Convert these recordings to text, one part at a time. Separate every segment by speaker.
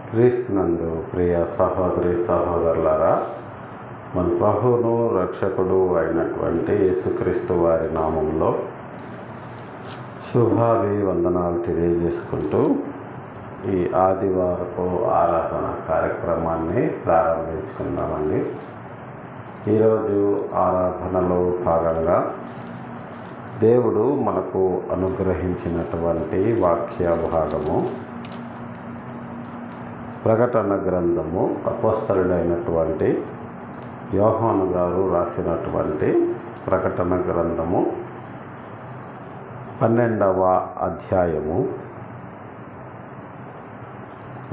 Speaker 1: క్రీస్తునందు ప్రియ సహోదరి సహోదరులారా, మన ప్రభువును రక్షకుడు అయినటువంటి యేసుక్రీస్తు వారి నామంలో శుభాభివందనాలు తెలియజేసుకుంటూ ఈ ఆదివారపు ఆరాధన కార్యక్రమాన్ని ప్రారంభించుకుందామండి. ఈరోజు ఆరాధనలో భాగంగా దేవుడు మనకు అనుగ్రహించినటువంటి వాక్య భాగము ప్రకటన గ్రంథము, అపోస్తలుడైనటువంటి యోహాను గారు రాసినటువంటి ప్రకటన గ్రంథము 12వ అధ్యాయము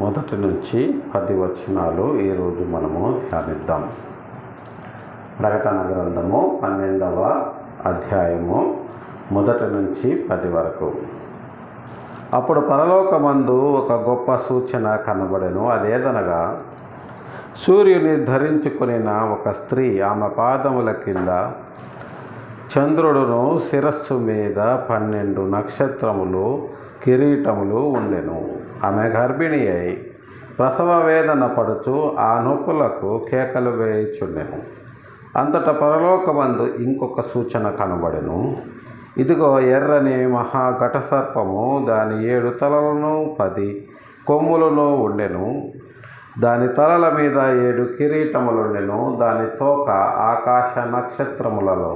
Speaker 1: 1 నుంచి 10 వచనాలు ఈరోజు మనము ధ్యానిద్దాం. ప్రకటన గ్రంథము 12వ అధ్యాయము 1 నుంచి 10 వరకు. అప్పుడు పరలోకమందు ఒక గొప్ప సూచన కనబడెను. అదేదనగా, సూర్యుని ధరించుకొనిన ఒక స్త్రీ, ఆమె పాదముల కింద చంద్రుడును, శిరస్సు మీద 12 నక్షత్రములు కిరీటములు ఉండెను. ఆమె గర్భిణి అయి ప్రసవ వేదన పడుచు ఆ నొప్పులకు కేకలు వేయుచుండెను. అంతటా పరలోకమందు ఇంకొక సూచన కనబడెను. ఇదిగో, ఎర్రని మహాఘట సర్పము, దాని 7 తలలను 10 కొమ్ములను ఉండెను. దాని తలల మీద 7 కిరీటములుండెను. దాని తోక ఆకాశ నక్షత్రములలో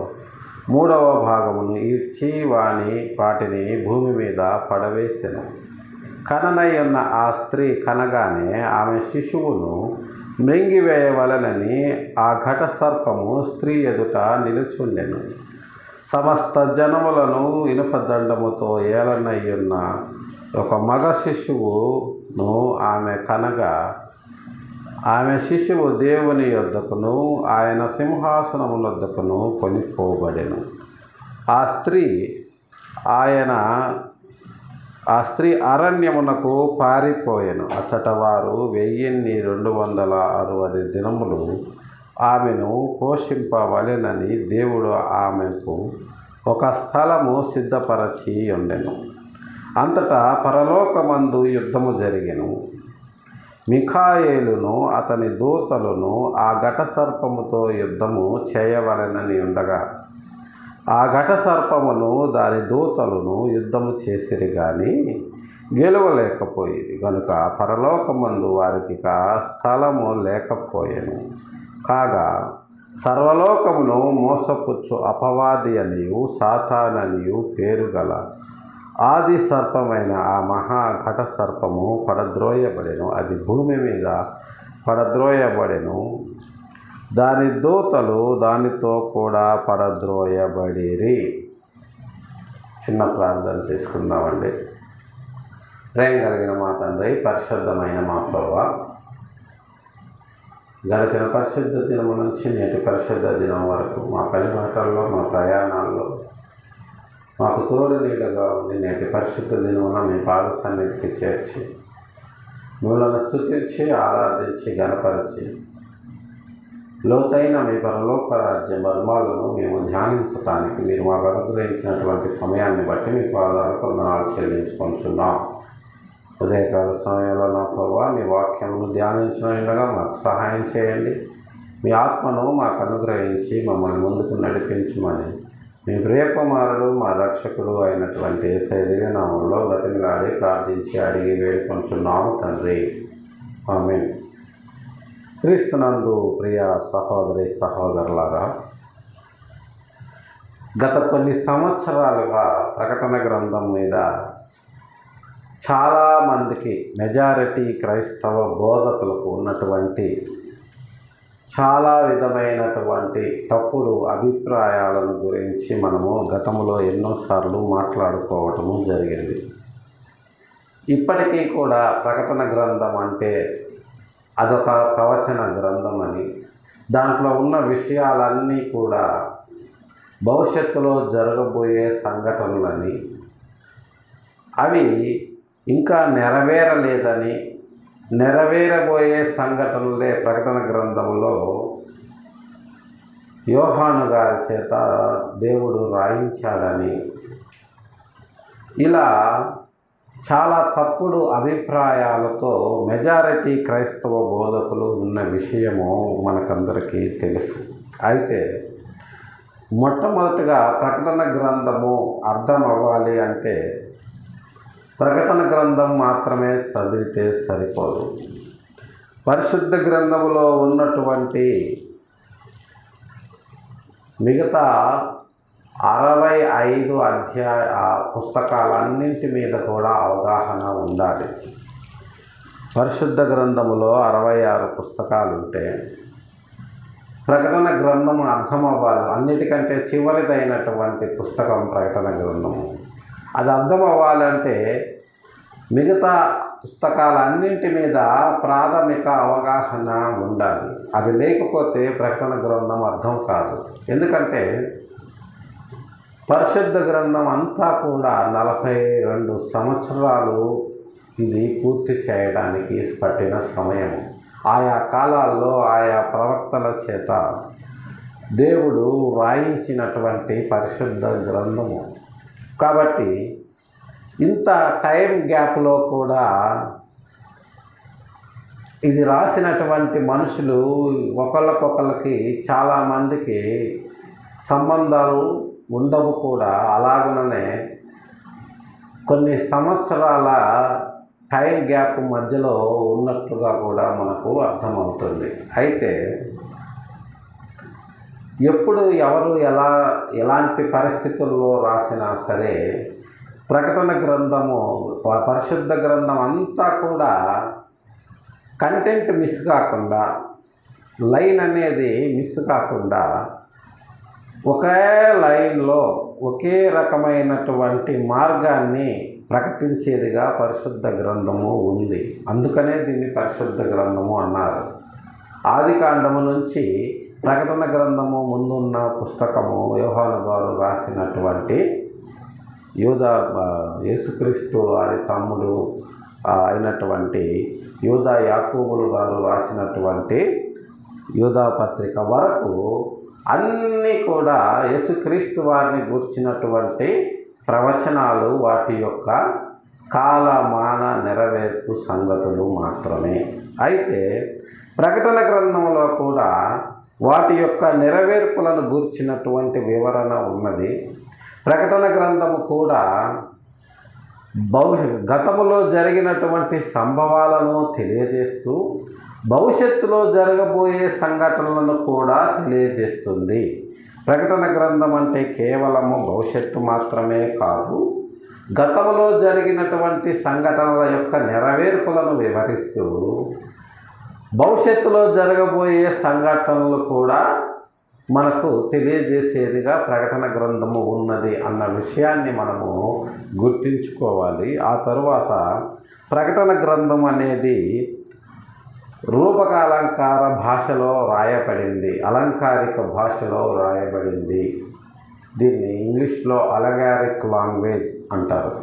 Speaker 1: 3వ భాగమును ఈడ్చి వాటిని భూమి మీద పడవేసెను. కననయ్యున్న ఆ స్త్రీ కనగానే ఆమె శిశువును మృంగివేయవలెనని ఆ ఘట సర్పము స్త్రీ ఎదుట నిలుచుండెను. సమస్త జనములను ఇనుపదండముతో ఏలనయ్యున్న ఒక మగ శిశువును ఆమె కనగా, ఆమె శిశువు దేవుని యొద్దకును ఆయన సింహాసనమునొద్దకును కొనిపోబడెను. ఆ స్త్రీ అరణ్యమునకు పారిపోయెను. అచ్చట వారు 1260 దినములు ఆమెను పోషింపవలెనని దేవుడు ఆమెకు ఒక స్థలము సిద్ధపరచి ఉండెను. అంతటా పరలోకమందు యుద్ధము జరిగెను. మిఖాయేలును అతని దూతలను ఆ ఘట సర్పముతో యుద్ధము చేయవలెనని ఉండగా, ఆ ఘట సర్పమును దాని దూతలను యుద్ధము చేసిరి గాని గెలవలేకపోయేది గనుక పరలోకమందు వారికి స్థలము లేకపోయెను. కాగా సర్వలోకమును మోసపుచ్చు అపవాది అనియు సాతాననియు పేరు గల ఆది సర్పమైన ఆ మహా ఘట సర్పము పడద్రోయబడెను. అది భూమి మీద పడద్రోయబడెను. దాని దూతలు దానితో కూడా పడద్రోయబడిరి. చిన్న ప్రార్థన చేసుకుందామండి. ప్రేమ కలిగిన మా తండ్రి, పరిశుద్ధమైన మా ప్రభువా, గడిచిన పరిశుద్ధ దినము నుంచి నేటి పరిశుద్ధ దినం వరకు మా పని బాటల్లో, మా ప్రయాణాల్లో మాకు తోడు నీడగా ఉండి నేటి పరిశుద్ధ దినమున మీ పాద సన్నిధికి చేర్చి మిమ్మల్ని స్తుతించి ఆరాధించి గణపరిచి లోతైన మీ పరలోక రాజ్య మర్మాలను మేము ధ్యానించటానికి మీరు మాకు అనుగ్రహించినటువంటి సమయాన్ని బట్టి మీ పాదాలకు వందనాలు చెల్లించుకుంటున్నాం. ఉదయకాల సమయంలో నా ప్రభువా, మీ వాక్యమును ధ్యానించగా మాకు సహాయం చేయండి. మీ ఆత్మను మాకు అనుగ్రహించి మమ్మల్ని ముందుకు నడిపించమని మీ ప్రియకుమారుడు మా రక్షకుడు అయినటువంటి యేసయ్య దివ్య నామములో బ్రతిమలాడి ప్రార్థించి అడిగి వేడుకొంచున్నాము తండ్రి, ఆమేన్. క్రీస్తునందు ప్రియ సహోదరి సహోదరులారా, గత కొన్ని సంవత్సరాలుగా ప్రకటన గ్రంథం మీద చాలామందికి, మెజారిటీ క్రైస్తవ బోధకులకు ఉన్నటువంటి చాలా విధమైనటువంటి తప్పుడు అభిప్రాయాలను గురించి మనము గతంలో ఎన్నోసార్లు మాట్లాడుకోవటము జరిగింది. ఇప్పటికీ కూడా ప్రకటన గ్రంథం అంటే అదొక ప్రవచన గ్రంథం అని, దాంట్లో ఉన్న విషయాలన్నీ కూడా భవిష్యత్తులో జరగబోయే సంఘటనలని, అవి ఇంకా నెరవేరలేదని, నెరవేరబోయే సంఘటనలే ప్రకటన గ్రంథంలో యోహాను గారి చేత దేవుడు రాయించాడని, ఇలా చాలా తప్పుడు అభిప్రాయాలతో మెజారిటీ క్రైస్తవ బోధకులు ఉన్న విషయము మనకందరికీ తెలుసు. అయితే మొట్టమొదటిగా ప్రకటన గ్రంథము అర్థం అవ్వాలి అంటే ప్రకటన గ్రంథం మాత్రమే చదివితే సరిపోదు. పరిశుద్ధ గ్రంథములో ఉన్నటువంటి మిగతా 65 పుస్తకాలన్నింటి మీద కూడా అవగాహన ఉండాలి. పరిశుద్ధ గ్రంథములో 66 పుస్తకాలు ఉంటే ప్రకటన గ్రంథం అర్థం అవ్వాలి. అన్నిటికంటే చివరిదైనటువంటి పుస్తకం ప్రకటన గ్రంథము. అది అర్థం అవ్వాలంటే మిగతా పుస్తకాలన్నింటి మీద ప్రాథమిక అవగాహన ఉండాలి. అది లేకపోతే ప్రకటన గ్రంథం అర్థం కాదు. ఎందుకంటే పరిశుద్ధ గ్రంథం అంతా కూడా 42 సంవత్సరాలు ఇది పూర్తి చేయడానికి పట్టిన సమయము. ఆయా కాలాల్లో ఆయా ప్రవక్తల చేత దేవుడు వ్రాయించినటువంటి పరిశుద్ధ గ్రంథము. కాబట్టి ఇంత టైం గ్యాప్లో కూడా ఇది రాసినటువంటి మనుషులు ఒకళ్ళకొకళ్ళకి చాలామందికి సంబంధాలు ఉండవు కూడా. అలాగుననే కొన్ని సంవత్సరాల టైం గ్యాప్ మధ్యలో ఉన్నట్లుగా కూడా మనకు అర్థమవుతుంది. అయితే ఎప్పుడు ఎవరు ఎలాంటి పరిస్థితుల్లో రాసినా సరే ప్రకటన గ్రంథము పరిశుద్ధ గ్రంథం అంతా కూడా కంటెంట్ మిస్ కాకుండా, లైన్ అనేది మిస్ కాకుండా ఒకే లైన్లో ఒకే రకమైనటువంటి మార్గాన్ని ప్రకటించేదిగా పరిశుద్ధ గ్రంథము ఉంది. అందుకనే దీన్ని పరిశుద్ధ గ్రంథము అన్నారు. ఆదికాండము నుంచి ప్రకటన గ్రంథము ముందున్న పుస్తకము యోహాను గారు రాసినటువంటి యేసుక్రీస్తు వారి తమ్ముడు అయినటువంటి యూదా యాకోబులు గారు రాసినటువంటి యూదా పత్రిక వరకు అన్నీ కూడా యేసుక్రీస్తు వారిని గూర్చినటువంటి ప్రవచనాలు, వాటి యొక్క కాలమాన నెరవేర్పు సంగతులు మాత్రమే. అయితే ప్రకటన గ్రంథంలో కూడా వాటి యొక్క నెరవేర్పులను గూర్చినటువంటి వివరణ ఉన్నది. ప్రకటన గ్రంథము కూడా గతములో జరిగినటువంటి సంభవాలను తెలియజేస్తూ భవిష్యత్తులో జరగబోయే సంఘటనలను కూడా తెలియజేస్తుంది. ప్రకటన గ్రంథం అంటే కేవలము భవిష్యత్తు మాత్రమే కాదు, గతంలో జరిగినటువంటి సంఘటనల యొక్క నెరవేర్పులను వివరిస్తూ భవిష్యత్తులో జరగబోయే సంఘటనలు కూడా మనకు తెలియజేసేదిగా ప్రకటన గ్రంథము ఉన్నది అన్న విషయాన్ని మనము గుర్తుంచుకోవాలి. ఆ తరువాత ప్రకటన గ్రంథం అనేది రూపకాలంకార భాషలో రాయబడింది, అలంకారిక భాషలో రాయబడింది. దీన్ని ఇంగ్లీష్లో అలగారిక్ లాంగ్వేజ్ అంటారు.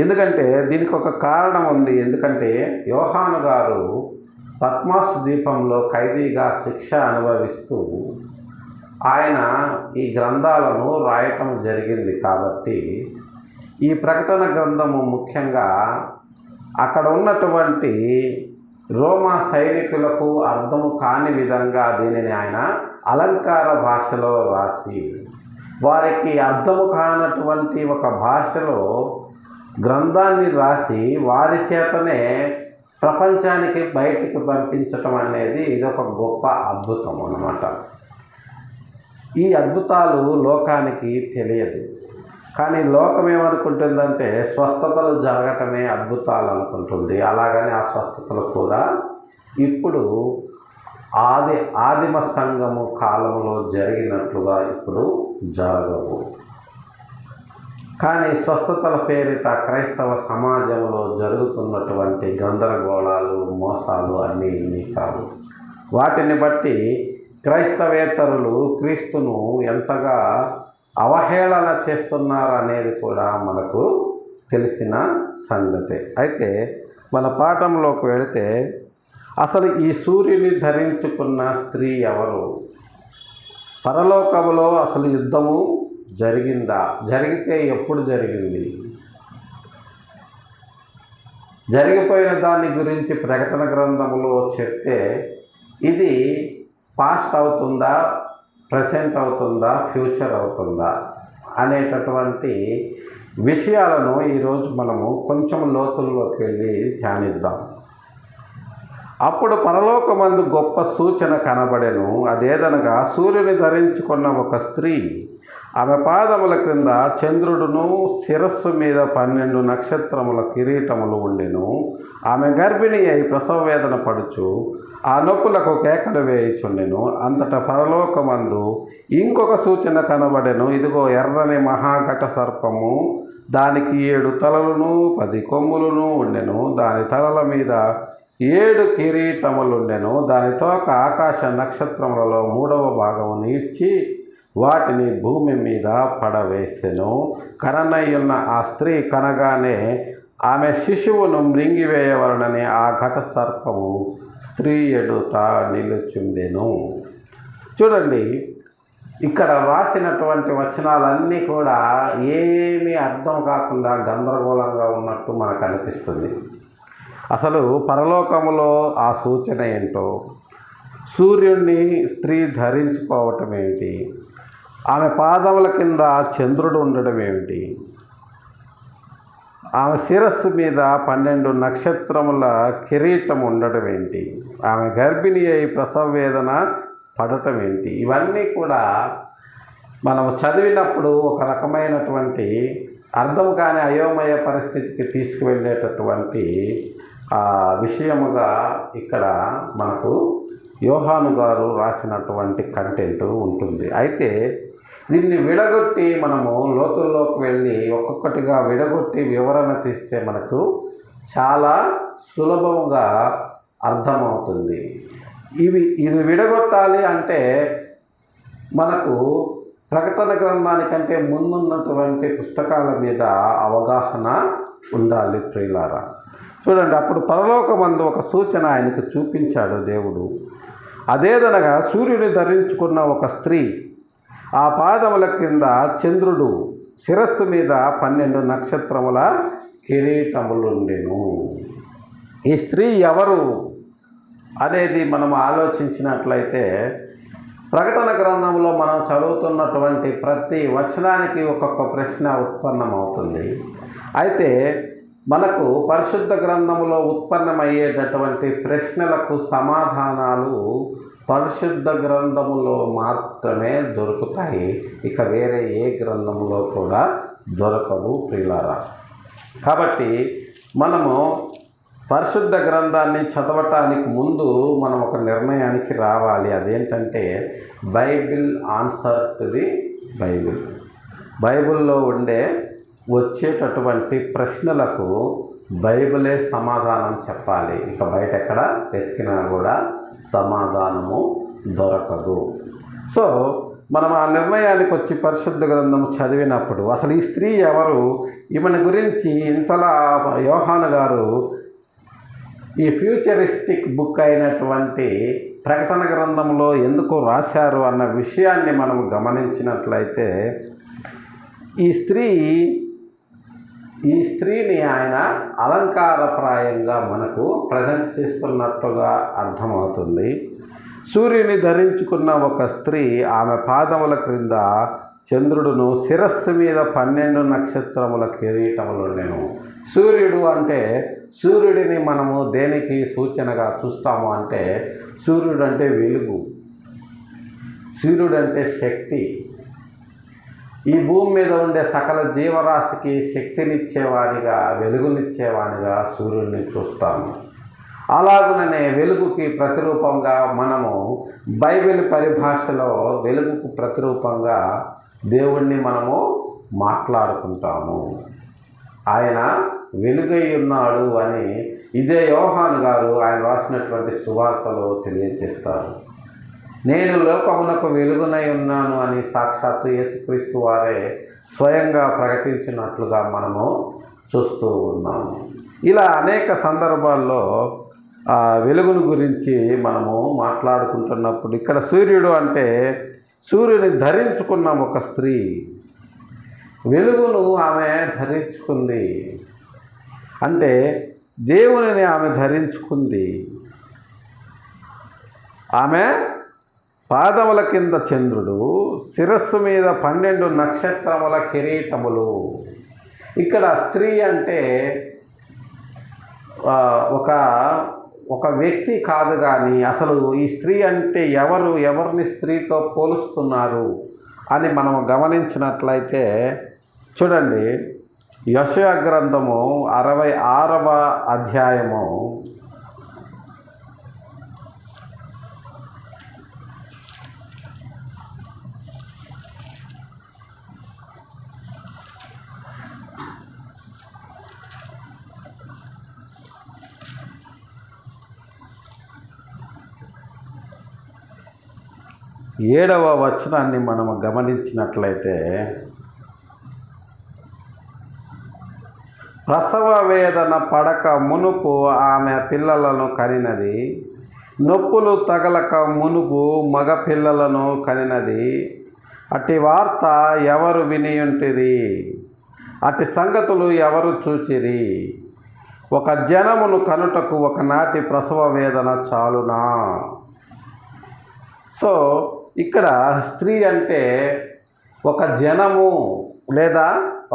Speaker 1: ఎందుకంటే దీనికి ఒక కారణం ఉంది. ఎందుకంటే యోహాను గారు పద్మాసు ద్వీపంలో ఖైదీగా శిక్ష అనుభవిస్తూ ఆయన ఈ గ్రంథాలను రాయటం జరిగింది. కాబట్టి ఈ ప్రకటన గ్రంథము ముఖ్యంగా అక్కడ ఉన్నటువంటి రోమా సైనికులకు అర్థము కాని విధంగా దీనిని ఆయన అలంకార భాషలో రాసి, వారికి అర్థము కానటువంటి ఒక భాషలో గ్రంథాన్ని రాసి వారి చేతనే ప్రపంచానికి బయటికి పంపించటం అనేది ఇదొక గొప్ప అద్భుతం అన్నమాట. ఈ అద్భుతాలు లోకానికి తెలియదు. కానీ లోకం ఏమనుకుంటుందంటే స్వస్థతలు జరగటమే అద్భుతాలు అనుకుంటుంది. అలాగని ఆ స్వస్థతలు కూడా ఇప్పుడు ఆదిమ సంఘము కాలంలో జరిగినట్లుగా ఇప్పుడు జరగవు. కానీ స్వస్థతల పేరిట క్రైస్తవ సమాజంలో జరుగుతున్నటువంటి గందరగోళాలు, మోసాలు అన్నీ ఇన్ని కావు. వాటిని బట్టి క్రైస్తవేతరులు క్రీస్తును ఎంతగా అవహేళన చేస్తున్నారు అనేది కూడా మనకు తెలిసిన సంగతే. అయితే మన పాఠంలోకి వెళితే అసలు ఈ సూర్యుని ధరించుకున్న స్త్రీ ఎవరు? పరలోకములో అసలు యుద్ధము జరిగిందా? జరిగితే ఎప్పుడు జరిగింది? జరిగిపోయిన దాని గురించి ప్రకటన గ్రంథంలో చెప్తే ఇది పాస్ట్ అవుతుందా, ప్రజెంట్ అవుతుందా, ఫ్యూచర్ అవుతుందా అనేటటువంటి విషయాలను ఈరోజు మనము కొంచెం లోతుల్లోకి వెళ్ళి ధ్యానిద్దాం. అప్పుడు పరలోకమందు గొప్ప సూచన కనబడెను. అదేదనగా సూర్యుని ధరించుకున్న ఒక స్త్రీ, ఆమె పాదముల క్రింద చంద్రుడును, శిరస్సు మీద 12 నక్షత్రముల కిరీటములు ఉండెను. ఆమె గర్భిణి అయి ప్రసవ వేదన పడుచు ఆ నొప్పులకు కేకలు వేయుచుండెను. అంతటా పరలోకమందు ఇంకొక సూచన కనబడెను. ఇదిగో ఎర్రని మహాఘట సర్పము, దానికి 7 తలలను 10 కొమ్ములను ఉండెను. దాని తలల మీద 7 కిరీటములుండెను. దాని తోక ఆకాశ నక్షత్రములలో 3వ భాగము నీడ్చి వాటిని భూమి మీద పడవేసెను. కననయ్యున్న ఆ స్త్రీ కనగానే ఆమె శిశువును మృంగివేయవలనని ఆ ఘట సర్పము స్త్రీ ఎదుట నిలుచుండెను. చూడండి, ఇక్కడ రాసినటువంటి వచనాలన్నీ కూడా ఏమీ అర్థం కాకుండా గందరగోళంగా ఉన్నట్టు మనకు అనిపిస్తుంది. అసలు పరలోకములో ఆ సూచన ఏంటో, సూర్యుడిని స్త్రీ ధరించుకోవటం ఏమిటి, ఆమె పాదముల కింద చంద్రుడు ఉండడం ఏమిటి, ఆమె శిరస్సు మీద 12 నక్షత్రముల కిరీటం ఉండడం ఏంటి, ఆమె గర్భిణి అయి ప్రసవ వేదన పడటం ఏంటి, ఇవన్నీ కూడా మనం చదివినప్పుడు ఒక రకమైనటువంటి అర్థం కాని అయోమయ పరిస్థితికి తీసుకువెళ్ళేటటువంటి విషయముగా ఇక్కడ మనకు యోహాను గారు రాసినటువంటి కంటెంట్ ఉంటుంది. అయితే దీన్ని విడగొట్టి మనము లోతుల్లోకి వెళ్ళి ఒక్కొక్కటిగా విడగొట్టి వివరణ తీస్తే మనకు చాలా సులభంగా అర్థమవుతుంది. ఇది విడగొట్టాలి అంటే మనకు ప్రకటన గ్రంథానికంటే ముందున్నటువంటి పుస్తకాల మీద అవగాహన ఉండాలి ప్రియులారా. చూడండి, అప్పుడు పరలోకమందు ఒక సూచన ఆయనకు చూపించాడు దేవుడు. అదేదనగా సూర్యుని ధరించుకున్న ఒక స్త్రీ, ఆ పాదముల కింద చంద్రుడు, శిరస్సు మీద 12 నక్షత్రముల కిరీటములుండెను. ఈ స్త్రీ ఎవరు అనేది మనం ఆలోచించినట్లయితే ప్రకటన గ్రంథంలో మనం చదువుతున్నటువంటి ప్రతి వచనానికి ఒక్కొక్క ప్రశ్న ఉత్పన్నమవుతుంది. అయితే మనకు పరిశుద్ధ గ్రంథంలో ఉత్పన్నమయ్యేటటువంటి ప్రశ్నలకు సమాధానాలు పరిశుద్ధ గ్రంథములో మాత్రమే దొరుకుతాయి. ఇక వేరే ఏ గ్రంథంలో కూడా దొరకదు ప్రియులారా. కాబట్టి మనము పరిశుద్ధ గ్రంథాన్ని చదవటానికి ముందు మనం ఒక నిర్ణయానికి రావాలి. అదేంటంటే Bible answer to the Bible. బైబిల్లో వచ్చేటటువంటి ప్రశ్నలకు బైబిలే సమాధానం చెప్పాలి. ఇక బయట ఎక్కడ వెతికినా కూడా సమాధానము దొరకదు. సో మనం ఆ నిర్ణయానికి వచ్చి పరిశుద్ధ గ్రంథం చదివినప్పుడు అసలు ఈ స్త్రీ ఎవరు, ఈమెను గురించి ఇంతలా యోహాను గారు ఈ ఫ్యూచరిస్టిక్ బుక్ అయినటువంటి ప్రకటన గ్రంథంలో ఎందుకు రాశారు అన్న విషయాన్ని మనం గమనించినట్లయితే ఈ స్త్రీని ఆయన అలంకారప్రాయంగా మనకు ప్రజెంట్ చేస్తున్నట్టుగా అర్థమవుతుంది. సూర్యుని ధరించుకున్న ఒక స్త్రీ, ఆమె పాదముల క్రింద చంద్రుడును, శిరస్సు మీద 12 నక్షత్రముల కిరీటములుండెను. సూర్యుడు అంటే సూర్యుడిని మనము దేనికి సూచనగా చూస్తాము అంటే సూర్యుడు అంటే వెలుగు, సూర్యుడు అంటే శక్తి. ఈ భూమి మీద ఉండే సకల జీవరాశికి శక్తినిచ్చేవాడిగా, వెలుగునిచ్చేవాడిగా సూర్యుడిని చూస్తాము. అలాగుననే వెలుగుకి ప్రతిరూపంగా మనము బైబిల్ పరిభాషలో వెలుగుకు ప్రతిరూపంగా దేవుణ్ణి మనము మాట్లాడుకుంటాము. ఆయన వెలుగై ఉన్నాడు అని ఇదే యోహాను గారు ఆయన రాసినటువంటి సువార్తలో తెలియజేస్తారు. నేను లోకమునకు వెలుగునై ఉన్నాను అని సాక్షాత్తు యేసుక్రీస్తు వారే స్వయంగా ప్రకటించినట్లుగా మనము చూస్తూ ఉన్నాము. ఇలా అనేక సందర్భాల్లో వెలుగును గురించి మనము మాట్లాడుకుంటున్నప్పుడు ఇక్కడ సూర్యుడు అంటే సూర్యుని ధరించుకున్న ఒక స్త్రీ, వెలుగును ఆమె ధరించుకుంది. అంటే దేవునిని ఆమె ధరించుకుంది. ఆమె పాదముల కింద చంద్రుడు, శిరస్సు మీద 12 నక్షత్రముల కిరీటములు. ఇక్కడ స్త్రీ అంటే ఒక వ్యక్తి కాదు, కానీ అసలు ఈ స్త్రీ అంటే ఎవరిని స్త్రీతో పోలుస్తున్నారు అని మనం గమనించినట్లయితే చూడండి, యెషయా గ్రంథము 66వ అధ్యాయము 7వ వచనాన్ని మనము గమనించినట్లయితే, ప్రసవ వేదన పడక మునుపు ఆమె పిల్లలను కనినది, నొప్పులు తగలక మునుపు మగ పిల్లలను కనినది. అట్టి వార్త ఎవరు వినియుంటిరి? అట్టి సంగతులు ఎవరు చూచిరి? ఒక జనమును కనుటకు ఒకనాటి ప్రసవ వేదన చాలునా? సో ఇక్కడ స్త్రీ అంటే ఒక జనము లేదా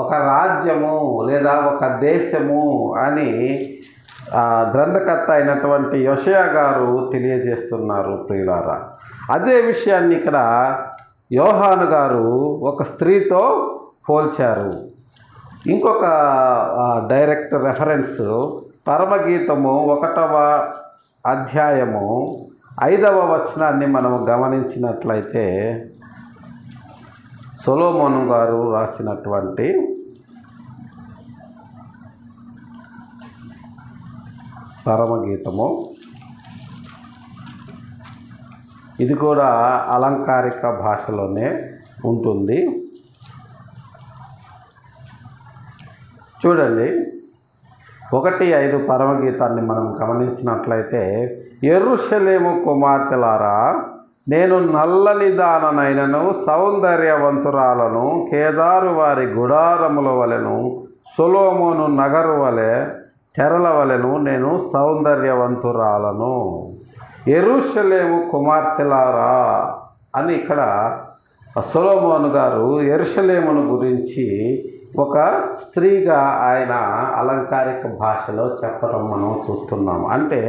Speaker 1: ఒక రాజ్యము లేదా ఒక దేశము అని గ్రంథకర్త అయినటువంటి యెషయా గారు తెలియజేస్తున్నారు ప్రియులారా. అదే విషయాన్ని ఇక్కడ యోహాను గారు ఒక స్త్రీతో పోల్చారు. ఇంకొక డైరెక్ట్ రెఫరెన్స్ పరమగీతము 1వ అధ్యాయము 5వ వచనాన్ని మనం గమనించినట్లయితే, సొలొమోను గారు రాసినటువంటి పరమగీతము, ఇది కూడా అలంకారిక భాషలోనే ఉంటుంది. చూడండి, 1:5 పరమగీతాన్ని మనం గమనించినట్లయితే, యెరూషలేము కుమార్తెలారా, నేను నల్లని దాననైనను సౌందర్యవంతురాలను, కేదారు వారి గుడారముల వలెను, సొలొమోను నగరు వలె తెరల వలెను నేను సౌందర్యవంతురాలను. యెరూషలేము కుమార్తెలారా అని ఇక్కడ సొలొమోను గారు యెరూషలేమును గురించి ఒక స్త్రీగా ఆయన అలంకారిక భాషలో చెప్పడం మనం చూస్తున్నాం. అంటే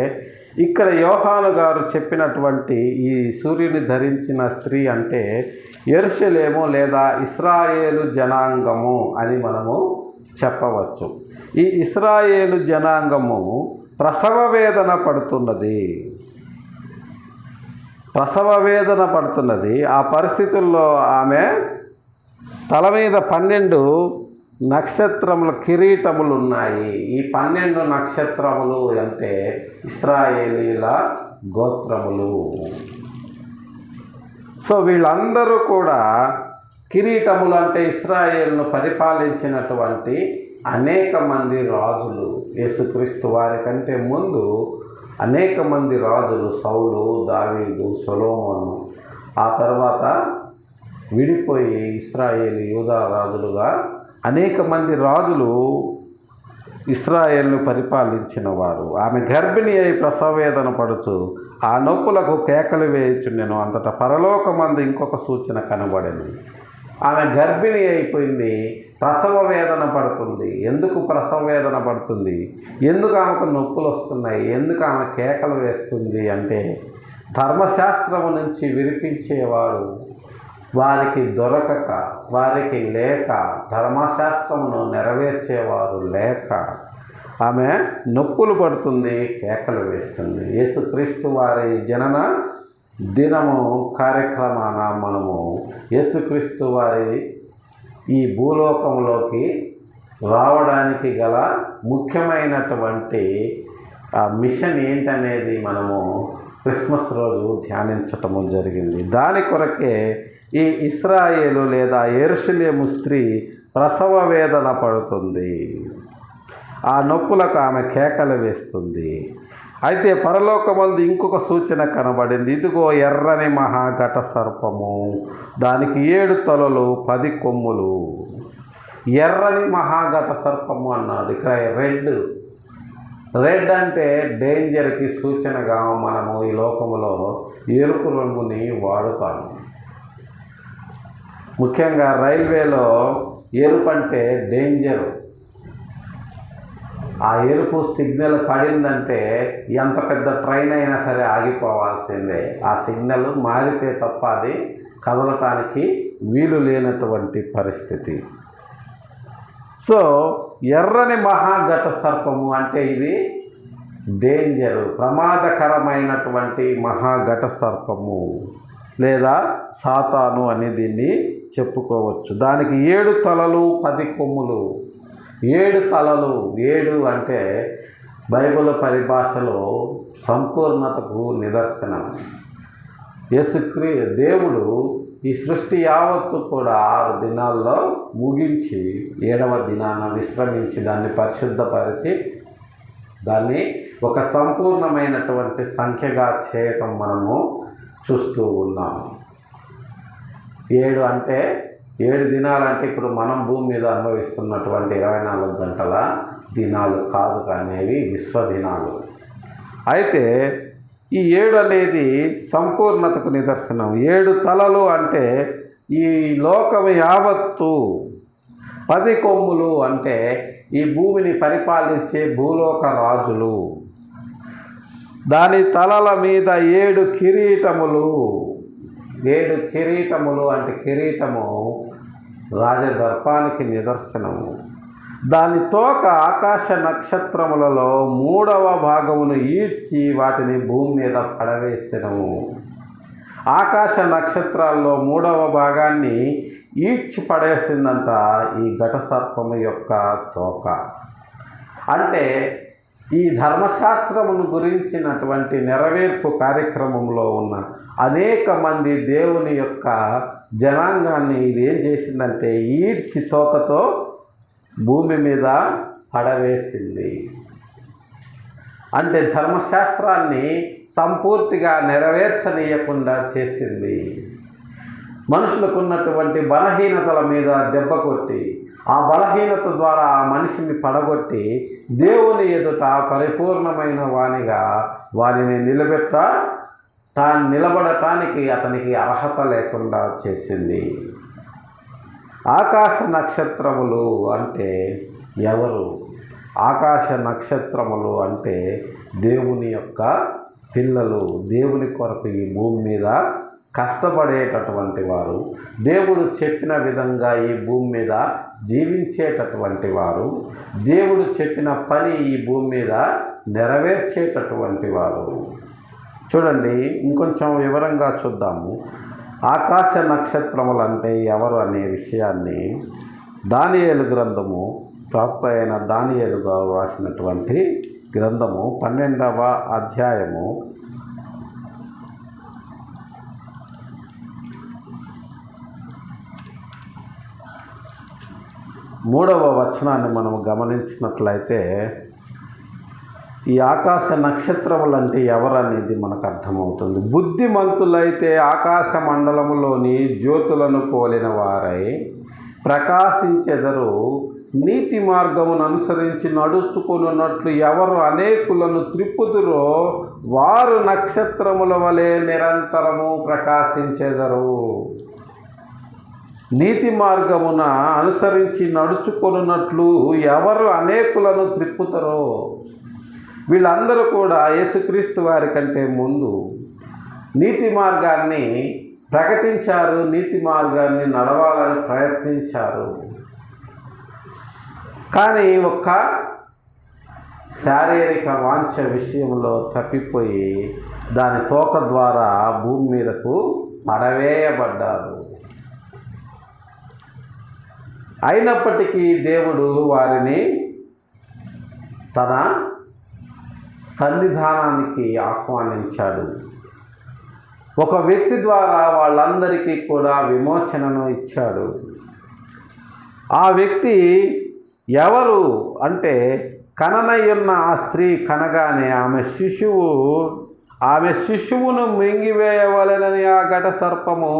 Speaker 1: ఇక్కడ యోహాను గారు చెప్పినటువంటి ఈ సూర్యుని ధరించిన స్త్రీ అంటే యెరూషలేము లేదా ఇశ్రాయేలు జనాంగము అని మనము చెప్పవచ్చు. ఈ ఇశ్రాయేలు జనాంగము ప్రసవ వేదన పడుతున్నది. ఆ పరిస్థితుల్లో ఆమె తల మీద 12 నక్షత్రముల కిరీటములు ఉన్నాయి. ఈ 12 నక్షత్రములు అంటే ఇశ్రాయేలీల గోత్రములు. సో వీళ్ళందరూ కూడా కిరీటములు అంటే ఇశ్రాయేలును పరిపాలించినటువంటి అనేక మంది రాజులు. యేసుక్రీస్తు వారి కంటే ముందు అనేక మంది రాజులు, సౌలు, దావీదు, సొలొమోను, ఆ తర్వాత విడిపోయి ఇశ్రాయేలు యూదా రాజులుగా అనేక మంది రాజులు ఇశ్రాయేలును పరిపాలించిన వారు. ఆమె గర్భిణి అయి ప్రసవవేదన పడుచు ఆ నొప్పులకు కేకలు వేయుచుండెను. అంతటా పరలోకమందు ఇంకొక సూచన కనబడెను. ఆమె గర్భిణి అయిపోయింది, ప్రసవ వేదన పడుతుంది. ఎందుకు ప్రసవ వేదన పడుతుంది? ఎందుకు ఆమెకు నొప్పులు వస్తున్నాయి? ఎందుకు ఆమె కేకలు వేస్తుంది అంటే, ధర్మశాస్త్రము నుంచి విడిపించేవాడు వారికి దొరకక, వారికి లేక, ధర్మశాస్త్రమును నెరవేర్చేవారు లేక ఆమె నొప్పులు పడుతుంది, కేకలు వేస్తుంది. యేసుక్రీస్తు వారి జనన దినము కార్యక్రమాన మనము యేసుక్రీస్తు వారి ఈ భూలోకంలోకి రావడానికి గల ముఖ్యమైనటువంటి మిషన్ ఏంటనేది మనము క్రిస్మస్ రోజు ధ్యానించటము జరిగింది. దాని కొరకే ఈ ఇశ్రాయేలు లేదా యెరూషలేము స్త్రీ ప్రసవ వేదన పడుతుంది. ఆ నొప్పులకు ఆమె కేకలు వేస్తుంది. అయితే పరలోకమందు ఇంకొక సూచన కనబడింది. ఇదిగో ఎర్రని మహాఘట సర్పము, దానికి 7 తలలు 10 కొమ్ములు. ఎర్రని మహాఘట సర్పము అన్నాడు. ఇక్కడ రెడ్ రెడ్ అంటే డేంజర్కి సూచనగా మనము ఈ లోకములో ఎరుపు రంగుని వాడుతాము. ముఖ్యంగా రైల్వేలో ఎరుపు అంటే డేంజరు. ఆ ఎరుపు సిగ్నల్ పడిందంటే ఎంత పెద్ద ట్రైన్ అయినా సరే ఆగిపోవాల్సిందే. ఆ సిగ్నల్ మారితే తప్ప అది కదలటానికి వీలు లేనటువంటి పరిస్థితి. సో ఎర్రని మహాఘట సర్పము అంటే ఇది డేంజరు, ప్రమాదకరమైనటువంటి మహాఘట సర్పము లేదా సాతాను అని దీన్ని చెప్పుకోవచ్చు. దానికి 7 తలలు 10 కొమ్ములు. 7 తలలు, 7 అంటే బైబిల్ పరిభాషలో సంపూర్ణతకు నిదర్శనం. దేవుడు ఈ సృష్టి యావత్తు కూడా 6 దినాల్లో ముగించి 7వ దినాన విశ్రమించి దాన్ని పరిశుద్ధపరిచి దాన్ని ఒక సంపూర్ణమైనటువంటి సంఖ్యగా చేయటం మనము చూస్తూ ఉన్నాము. 7 అంటే 7 దినాలంటే ఇప్పుడు మనం భూమి మీద అనుభవిస్తున్నటువంటి 24 గంటల దినాలు కాదు, కానీ అవి విశ్వదినాలు. అయితే ఈ 7 అనేది సంపూర్ణతకు నిదర్శనం. 7 తలలు అంటే ఈ లోకం యావత్తు, 10 కొమ్ములు అంటే ఈ భూమిని పరిపాలించే భూలోక రాజులు, దాని తలల మీద 7 కిరీటములు. 7 కిరీటములు అంటే కిరీటము రాజదర్పానికి నిదర్శనము. దాని తోక ఆకాశ నక్షత్రములలో 3వ భాగమును ఈడ్చి వాటిని భూమి మీద పడవేసెను. ఆకాశ నక్షత్రాల్లో 3వ భాగాన్ని ఈడ్చి పడేసిందంట ఈ ఘట సర్పము యొక్క తోక. అంటే ఈ ధర్మశాస్త్రమును గురించినటువంటి నెరవేర్పు కార్యక్రమంలో ఉన్న అనేక మంది దేవుని యొక్క జనాంగాన్ని ఇది ఏం చేసిందంటే ఈడ్చి తోకతో భూమి మీద పడవేసింది. అంటే ధర్మశాస్త్రాన్ని సంపూర్తిగా నెరవేర్చనీయకుండా చేసింది. మనుషులకు ఉన్నటువంటి బలహీనతల మీద దెబ్బ కొట్టి ఆ బలహీనత ద్వారా ఆ మనిషిని పడగొట్టి దేవుని ఎదుట పరిపూర్ణమైన వానిగా వానిని నిలబడటానికి అతనికి అర్హత లేకుండా చేసింది. ఆకాశ నక్షత్రములు అంటే ఎవరు? ఆకాశ నక్షత్రములు అంటే దేవుని యొక్క పిల్లలు, దేవుని కొరకు ఈ భూమి మీద కష్టపడేటటువంటి వారు, దేవుడు చెప్పిన విధంగా ఈ భూమి మీద జీవించేటటువంటి వారు, దేవుడు చెప్పిన పని ఈ భూమి మీద నెరవేర్చేటటువంటి వారు. చూడండి, ఇంకొంచెం వివరంగా చూద్దాము. ఆకాశ నక్షత్రములు అంటే ఎవరు అనే విషయాన్ని దానియేలు గ్రంథము, ప్రవక్త అయిన దానియేలు గారు రాసినటువంటి గ్రంథము 12వ అధ్యాయము 3వ వచనాన్ని మనం గమనించినట్లయితే ఈ ఆకాశ నక్షత్రములు అంటే ఎవరనేది మనకు అర్థమవుతుంది. బుద్ధిమంతులైతే ఆకాశ మండలములోని జ్యోతులను పోలిన వారై ప్రకాశించెదరు. నీతి మార్గమును అనుసరించి నడుచుకున్నట్లు ఎవరు అనేకులను త్రిప్పుదురో వారు నక్షత్రముల వలె నిరంతరము ప్రకాశించెదరు. నీతి మార్గమున అనుసరించి నడుచుకున్నట్లు ఎవరు అనేకులను త్రిప్పుతారో, వీళ్ళందరూ కూడా యేసుక్రీస్తు వారి కంటే ముందు నీతి మార్గాన్ని ప్రకటించారు, నీతి మార్గాన్ని నడవాలని ప్రయత్నించారు. కానీ ఒక్క శారీరక వాంఛ విషయంలో తప్పిపోయి దాని తోక ద్వారా భూమి మీదకు పడవేయబడ్డారు. అయినప్పటికీ దేవుడు వారిని తన సన్నిధానానికి ఆహ్వానించాడు. ఒక వ్యక్తి ద్వారా వాళ్ళందరికీ కూడా విమోచనను ఇచ్చాడు. ఆ వ్యక్తి ఎవరు అంటే, కననయ్యున్న ఆ స్త్రీ కనగానే ఆమె శిశువును మింగివేయవలెనని ఆ ఘట సర్పము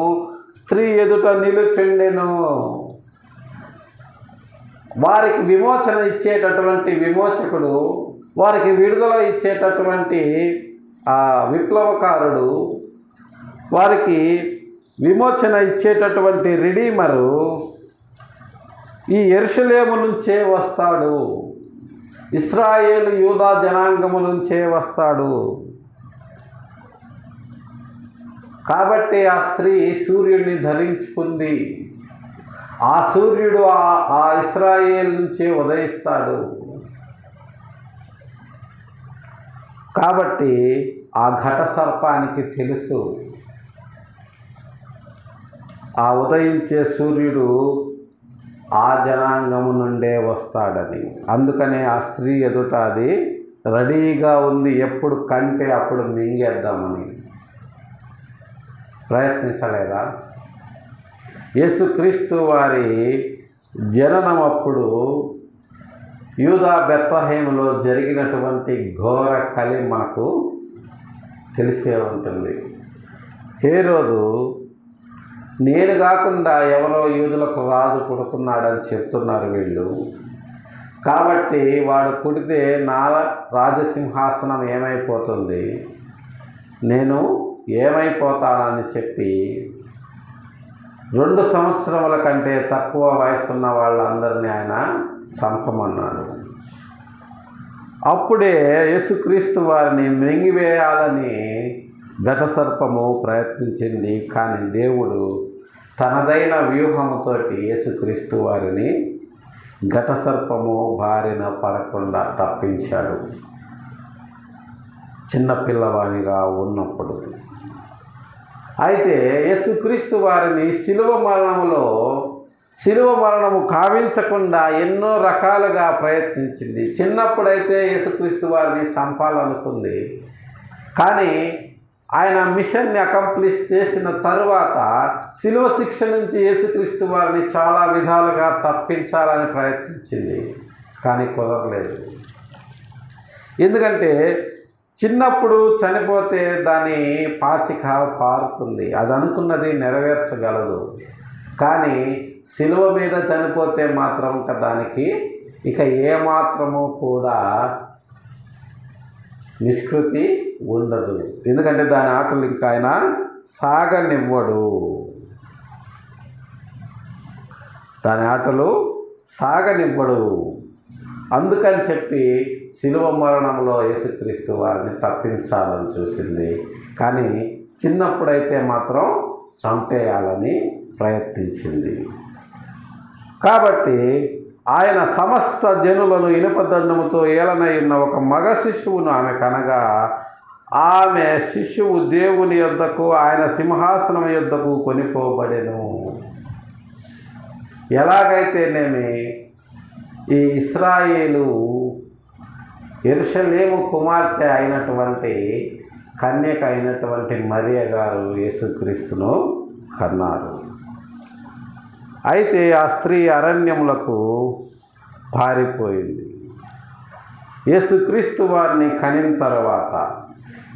Speaker 1: స్త్రీ ఎదుట నిలుచుండెను. వారికి విమోచన ఇచ్చేటటువంటి విమోచకుడు వారికి విడుదల ఇచ్చేటటువంటి ఆ విప్లవకారుడు, వారికి విమోచన ఇచ్చేటటువంటి రిడీమరు ఈ యెరూషలేము నుంచే వస్తాడు, ఇశ్రాయేలు యూదా జనాంగము నుంచే వస్తాడు. కాబట్టి ఆ స్త్రీ సూర్యుడిని ధరించుకుంది. ఆ సూర్యుడు ఆ ఇశ్రాయేలు నుంచే ఉదయిస్తాడు. కాబట్టి ఆ ఘట సర్పానికి తెలుసు ఆ ఉదయించే సూర్యుడు ఆ జనాంగము నుండే వస్తాడని. అందుకనే ఆ స్త్రీ ఎదుట అది రెడీగా ఉంది, ఎప్పుడు కంటే అప్పుడు మింగేద్దామని. ప్రయత్నించలేదా? యేసుక్రీస్తు వారి జననం అప్పుడు యూదా బెత్లెహేములో జరిగినటువంటి ఘోర కలి మనకు తెలిసే ఉంటుంది. హేరోదు నేను కాకుండా ఎవరో యూదులకు రాజు పుడుతున్నాడని చెప్తున్నారు వీళ్ళు, కాబట్టి వాడు పుడితే నా రాజసింహాసనం ఏమైపోతుంది, నేను ఏమైపోతానని చెప్పి 2 సంవత్సరముల కంటే తక్కువ వయసున్న వాళ్ళందరినీ ఆయన చంపమన్నాడు. అప్పుడే యేసుక్రీస్తు వారిని మింగివేయాలని ఘటసర్పము ప్రయత్నించింది. కానీ దేవుడు తనదైన వ్యూహముతోటి యేసుక్రీస్తు వారిని ఘటసర్పము బారిన పడకుండా తప్పించాడు. చిన్నపిల్లవానిగా ఉన్నప్పుడు అయితే యేసుక్రీస్తు వారిని శిలువ మరణము కావించకుండా ఎన్నో రకాలుగా ప్రయత్నించింది. చిన్నప్పుడైతే యేసుక్రీస్తు వారిని చంపాలనుకుంది, కానీ ఆయన మిషన్ని అకంప్లిష్ చేసిన తరువాత శిలువ శిక్ష నుంచి యేసుక్రీస్తు వారిని చాలా విధాలుగా తప్పించాలని ప్రయత్నించింది, కానీ కుదరలేదు. ఎందుకంటే చిన్నప్పుడు చనిపోతే దాని పాచిక పారుతుంది, అది అనుకున్నది నెరవేర్చగలదు. కానీ శిలువ మీద చనిపోతే మాత్రం దానికి ఇక ఏమాత్రము కూడా నిష్కృతి ఉండదు. ఎందుకంటే దాని ఆటలు ఇంకా ఆయన సాగనివ్వడు. అందుకని చెప్పి శిలువ మరణంలో యేసుక్రీస్తు వారిని తప్పించాలని చూసింది, కానీ చిన్నప్పుడైతే మాత్రం చంపేయాలని ప్రయత్నించింది. కాబట్టి ఆయన సమస్త జనులను ఇనుపదండముతో ఏలనై ఉన్న ఒక మగ శిశువును ఆమె కనగా, ఆమె శిశువు దేవుని యొద్దకు ఆయన సింహాసనం యొద్దకు కొనిపోబడెను. ఎలాగైతేనేమి ఈ ఇశ్రాయేలు యెరూషలేము కుమార్తె అయినటువంటి కన్యక అయినటువంటి మరియ గారు యేసుక్రీస్తును కన్నారు. అయితే ఆ స్త్రీ అరణ్యములకు పారిపోయింది. యేసుక్రీస్తు వారిని కనిన తర్వాత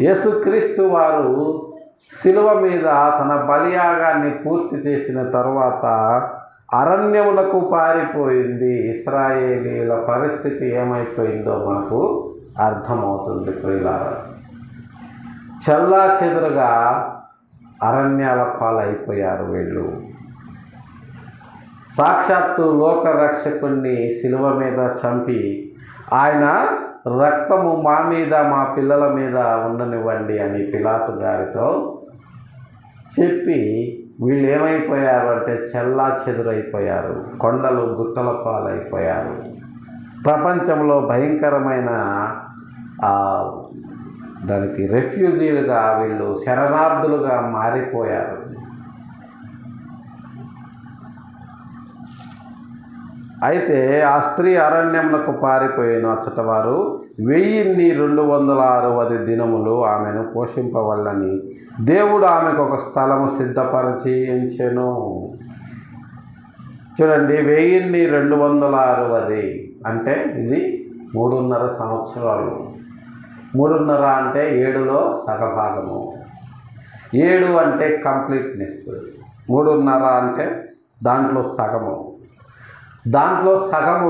Speaker 1: యేసుక్రీస్తు వారు శిలువ మీద తన బలియాగాన్ని పూర్తి చేసిన తరువాత అరణ్యములకు పారిపోయింది. ఇశ్రాయేలీల పరిస్థితి ఏమైపోయిందో మనకు అర్థమవుతుంది ప్రియులారా. చెల్లాచెదురుగా అరణ్యాల పాలైపోయారు వీళ్ళు. సాక్షాత్తు లోకరక్షకుణ్ణి శిలువ మీద చంపి ఆయన రక్తము మా మీద మా పిల్లల మీద ఉండనివ్వండి అని పిలాతు గారితో చెప్పి వీళ్ళు ఏమైపోయారు అంటే చెల్లాచెదురైపోయారు, కొండలు గుట్టల పాలైపోయారు. ప్రపంచంలో భయంకరమైన దానికి రెఫ్యూజీలుగా వీళ్ళు శరణార్థులుగా మారిపోయారు. అయితే ఆ స్త్రీ అరణ్యములకు పారిపోయిన అచ్చట వారు 1260 దినములు ఆమెను పోషింపవల్లని దేవుడు ఆమెకు ఒక స్థలము సిద్ధపరిచి ఉంచెను. చూడండి, 1260 అంటే ఇది 3.5 సంవత్సరాలు. 3.5 అంటే 7లో సగభాగము, 7 అంటే కంప్లీట్నెస్, 3.5 అంటే దాంట్లో సగము.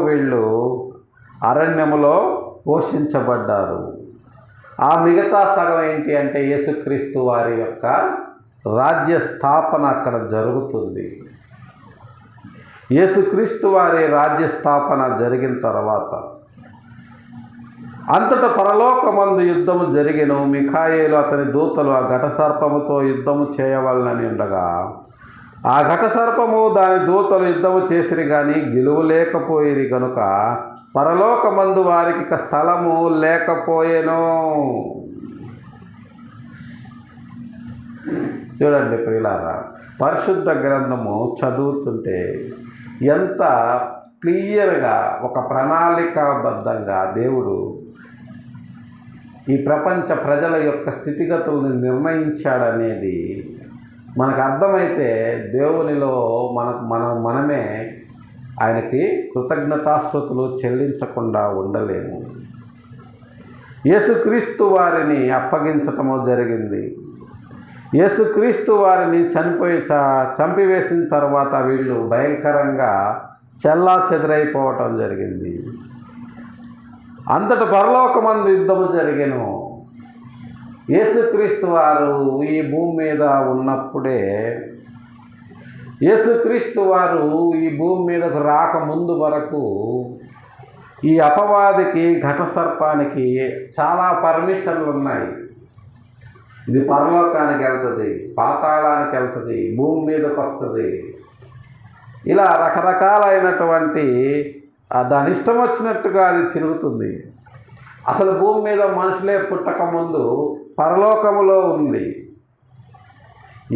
Speaker 1: వీళ్ళు అరణ్యములో పోషించబడ్డారు. ఆ మిగతా సగం ఏంటి అంటే యేసుక్రీస్తు వారి యొక్క రాజ్య స్థాపన అక్కడ జరుగుతుంది. యేసుక్రీస్తు వారి రాజ్య స్థాపన జరిగిన తర్వాత అంతటా పరలోకమందు యుద్ధము జరిగెను. మిఖాయేలు అతని దూతలు ఆ ఘటసర్పముతో యుద్ధము చేయవలనని ఉండగా ఆ ఘటసర్పము దాని దూతలు యుద్ధము చేసిరి కానీ గెలువలేకపోయిరి గనుక పరలోకమందు వారికి ఇక స్థలము లేకపోయెను. చూడండి ప్రియులారా, పరిశుద్ధ గ్రంథము చదువుతుంటే ఎంత క్లియర్గా ఒక ప్రణాళికాబద్ధంగా దేవుడు ఈ ప్రపంచ ప్రజల యొక్క స్థితిగతులను నిర్ణయించాడనేది మనకు అర్థమైతే దేవునిలో మనమే ఆయనకి కృతజ్ఞతాస్తుతులు చెల్లించకుండా ఉండలేము. యేసుక్రీస్తు వారిని అప్పగించటము జరిగింది. యేసుక్రీస్తు వారిని చంపివేసిన తర్వాత వీళ్ళు భయంకరంగా చెల్లాచెదరైపోవటం జరిగింది. అంతట పరలోకమందు యుద్ధము జరిగెను. యేసుక్రీస్తు వారు ఈ భూమి మీద ఉన్నప్పుడే, యేసుక్రీస్తు వారు ఈ భూమి మీదకు రాకముందు వరకు ఈ అపవాదికి ఘటసర్పానికి చాలా పర్మిషన్లు ఉన్నాయి. ఇది పరలోకానికి వెళ్తుంది, పాతాళానికి వెళ్తుంది, భూమి మీదకి వస్తుంది. ఇలా రకరకాలైనటువంటి దాని ఇష్టం వచ్చినట్టుగా అది తిరుగుతుంది. అసలు భూమి మీద మనుషులే పుట్టకముందు పరలోకములో ఉంది.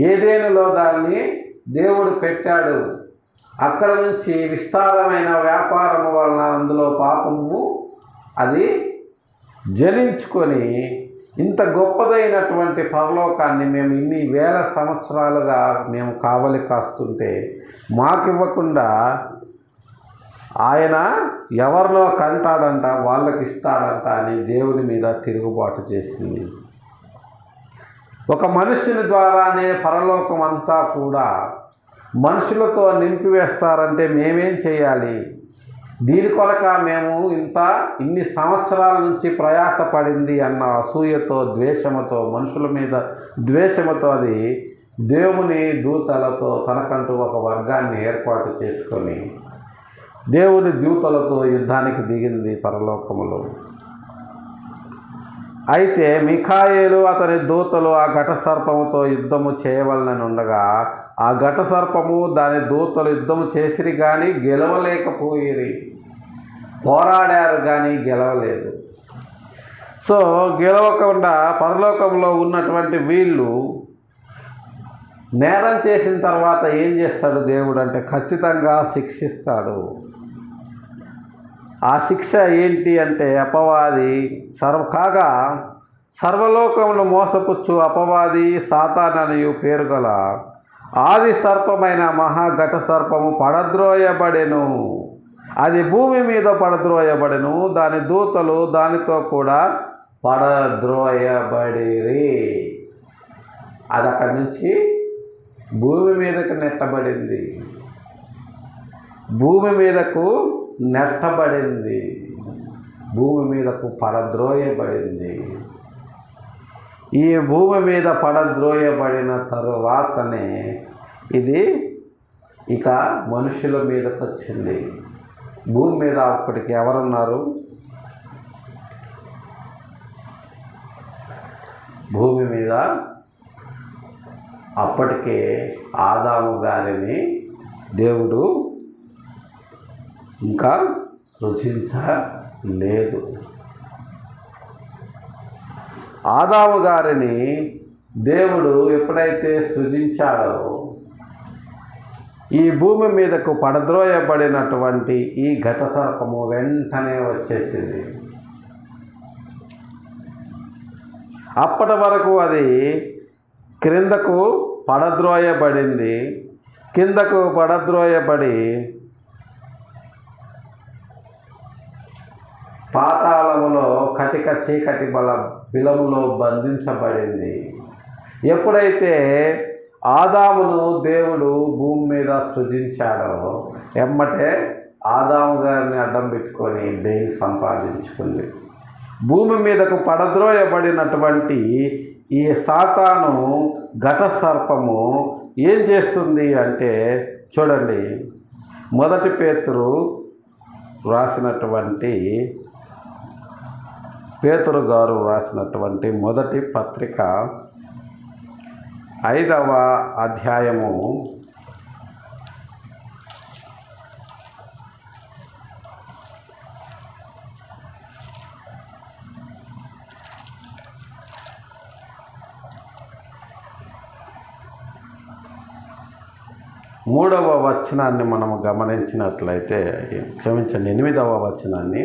Speaker 1: ఏదేనులో దాన్ని దేవుడు పెట్టాడు. అక్కడ నుంచి విస్తారమైన వ్యాపారము వలన అందులో పాపము అది జనించుకొని ఇంత గొప్పదైనటువంటి పరలోకాన్ని మేము ఇన్ని వేల సంవత్సరాలుగా మేము కావలి కాస్తుంటే మాకివ్వకుండా ఆయన ఎవరినో కంటాడంట, వాళ్ళకి ఇస్తాడంట అని దేవుని మీద తిరుగుబాటు చేసింది. ఒక మనుష్యుని ద్వారానే పరలోకం అంతా కూడా మనుషులతో నింపివేస్తారంటే మేమేం చేయాలి? దీని కొరక మేము ఇన్ని సంవత్సరాల నుంచి ప్రయాసపడింది అన్న అసూయతో, ద్వేషముతో, మనుషుల మీద ద్వేషముతో అది దేవుని దూతలతో తనకంటూ ఒక వర్గాన్ని ఏర్పాటు చేసుకొని దేవుని దూతలతో యుద్ధానికి దిగింది పరలోకములో. అయితే మిఖాయేలు అతని దూతలు ఆ ఘటసర్పముతో యుద్ధము చేయవలనని ఉండగా ఆ ఘటసర్పము దాని దూతలు యుద్ధము చేసిరి కానీ గెలవలేకపోయిరి. పోరాడారు కానీ గెలవలేదు. సో గెలవకుండా పరలోకంలో ఉన్నటువంటి వీళ్ళు నేరం చేసిన తర్వాత ఏం చేస్తాడు దేవుడు అంటే ఖచ్చితంగా శిక్షిస్తాడు. ఆ శిక్ష ఏంటి అంటే అపవాది కాగా సర్వలోకమును మోసపుచ్చు అపవాది సాతాననియు పేరు గల ఆది సర్పమైన మహాఘట సర్పము పడద్రోయబడెను. అది భూమి మీద పడద్రోయబడెను. దాని దూతలు దానితో కూడా పడద్రోయబడిరి. అది అక్కడి నుంచి భూమి మీదకు నెట్టబడింది. భూమి మీదకు నెట్టబడింది. భూమి మీదకు పడద్రోయబడింది. ఈ భూమి మీద పడద్రోయబడిన తరువాతనే ఇది ఇక మనుషుల మీదకు వచ్చింది. భూమి మీద అప్పటికి ఎవరున్నారు? భూమి మీద అప్పటికే ఆదాము గారిని దేవుడు ఇంకా సృజించలేదు. ఆదాము గారిని దేవుడు ఎప్పుడైతే సృజించాడో ఈ భూమి మీదకు పడద్రోయబడినటువంటి ఈ ఘటసర్పము వెంటనే వచ్చేసింది. అప్పటి వరకు అది క్రిందకు పడద్రోయబడింది. కిందకు పడద్రోయబడి పాతాళములో కటిక చీకటి బిలములో బంధించబడింది. ఎప్పుడైతే ఆదామును దేవుడు భూమి మీద సృజించాడో ఎమ్మటే ఆదాము గారిని అడ్డం పెట్టుకొని బెయిల్ సంపాదించుకుంది. భూమి మీదకు పడద్రోయబడినటువంటి ఈ సాతాను ఘట సర్పము ఏం చేస్తుంది అంటే చూడండి, మొదటి పేతురు గారు రాసినటువంటి మొదటి పత్రిక 5వ అధ్యాయము 3వ వచనాన్ని మనము గమనించినట్లయితే, క్షమించండి, 8వ వచనాన్ని,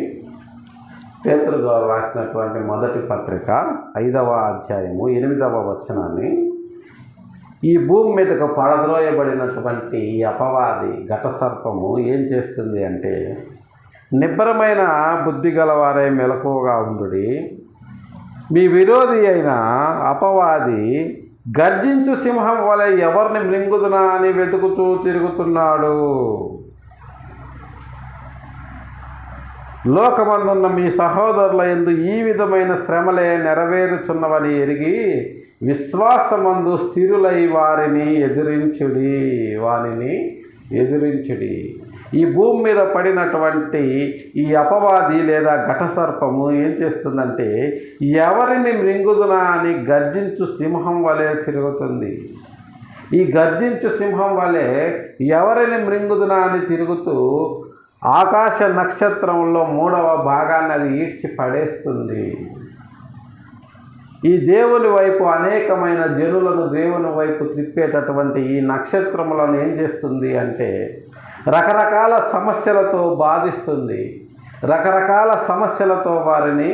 Speaker 1: పేతురు గారు రాసినటువంటి మొదటి పత్రిక 5వ అధ్యాయము 8వ వచనాన్ని, ఈ భూమి మీదకు పడద్రోయబడినటువంటి ఈ అపవాది ఘట సర్పము ఏం చేస్తుంది అంటే, నిబ్బరమైన బుద్ధి గలవారే మెలకువగా ఉండుడి, మీ విరోధి అయిన అపవాది గర్జించు సింహం వలె ఎవరిని మృంగుదునా అని వెతుకుతూ తిరుగుతున్నాడు. లోకమందున్న మీ సహోదరుల యందు ఈ విధమైన శ్రమలే నెరవేరుచున్నవని ఎరిగి విశ్వాసమందు స్థిరులై వారిని ఎదిరించుడి. ఈ భూమి మీద పడినటువంటి ఈ అపవాది లేదా ఘటసర్పము ఏం చేస్తుందంటే, ఎవరిని మృంగుదునా అని గర్జించు సింహం వలె తిరుగుతుంది. ఈ గర్జించు సింహం వలె ఎవరిని మృంగుదునా అని తిరుగుతూ ఆకాశ నక్షత్రంలో 3వ భాగాన్ని అది ఈడ్చి పడేస్తుంది. ఈ దేవుని వైపు అనేకమైన జనులను దేవుని వైపు త్రిప్పేటటువంటి ఈ నక్షత్రములను ఏం చేస్తుంది అంటే, రకరకాల సమస్యలతో బాధిస్తుంది, రకరకాల సమస్యలతో వారిని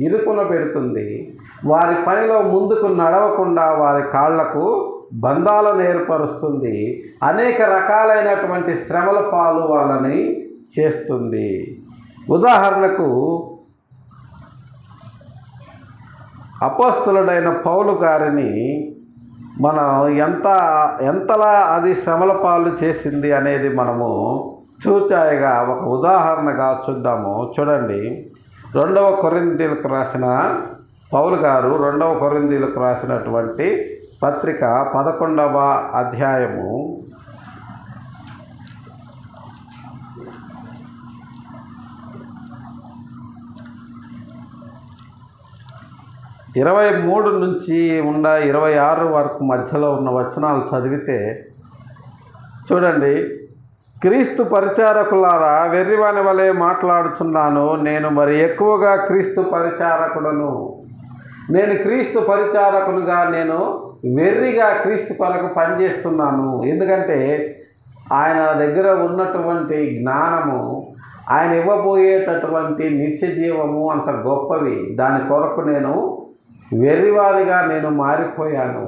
Speaker 1: ఇరుకున పెడుతుంది. వారి పనిలో ముందుకు నడవకుండా వారి కాళ్లకు బంధాలను ఏర్పరుస్తుంది. అనేక రకాలైనటువంటి శ్రమల పాలు వాళ్ళని చేస్తుంది. ఉదాహరణకు అపోస్తలుడైన పౌలు గారిని మనం ఎంతలా అది శ్రమల పాలు చేసింది అనేది మనము చూచాయిగా ఒక ఉదాహరణగా చూద్దాము. చూడండి, 2వ కొరింథీయులకు రాసిన పౌలు గారు 2వ కొరింథీయులకు రాసినటువంటి పత్రిక 11వ అధ్యాయము 23 నుంచి 26 వరకు మధ్యలో ఉన్న వచనాలు చదివితే చూడండి, క్రీస్తు పరిచారకులారా, వెర్రివాని వలె మాట్లాడుచున్నాను, నేను మరి ఎక్కువగా క్రీస్తు పరిచారకుడను. నేను క్రీస్తు పరిచారకునిగా నేను వెర్రిగా క్రీస్తు కొరకు పనిచేస్తున్నాను. ఎందుకంటే ఆయన దగ్గర ఉన్నటువంటి జ్ఞానము, ఆయన ఇవ్వబోయేటటువంటి నిత్య జీవము అంత గొప్పవి. దాని కొరకు నేను వెర్రివారిగా నేను మారిపోయాను.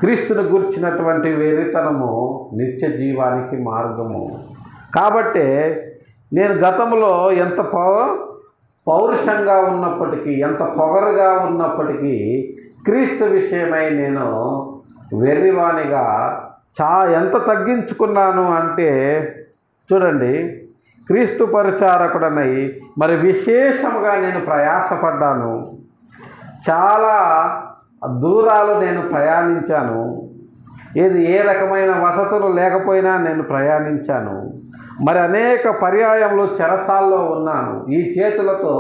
Speaker 1: క్రీస్తుని గుర్చినటువంటి వెర్రితనము నిత్య జీవానికి మార్గము. కాబట్టి నేను గతంలో ఎంత పౌరుషంగా ఉన్నప్పటికీ, ఎంత పొగరుగా ఉన్నప్పటికీ క్రీస్తు విషయమై నేను వెర్రివానిగా ఎంత తగ్గించుకున్నాను అంటే చూడండి, క్రీస్తు పరిచారకుడనై మరి విశేషముగా నేను ప్రయాసపడ్డాను. చాలా దూరాలు నేను ప్రయాణించాను. ఏ రకమైన వసతులు లేకపోయినా నేను ప్రయాణించాను. మరి అనేక పర్యాయంలో చెరసాల్లో ఉన్నాను. ఈ చేతులతో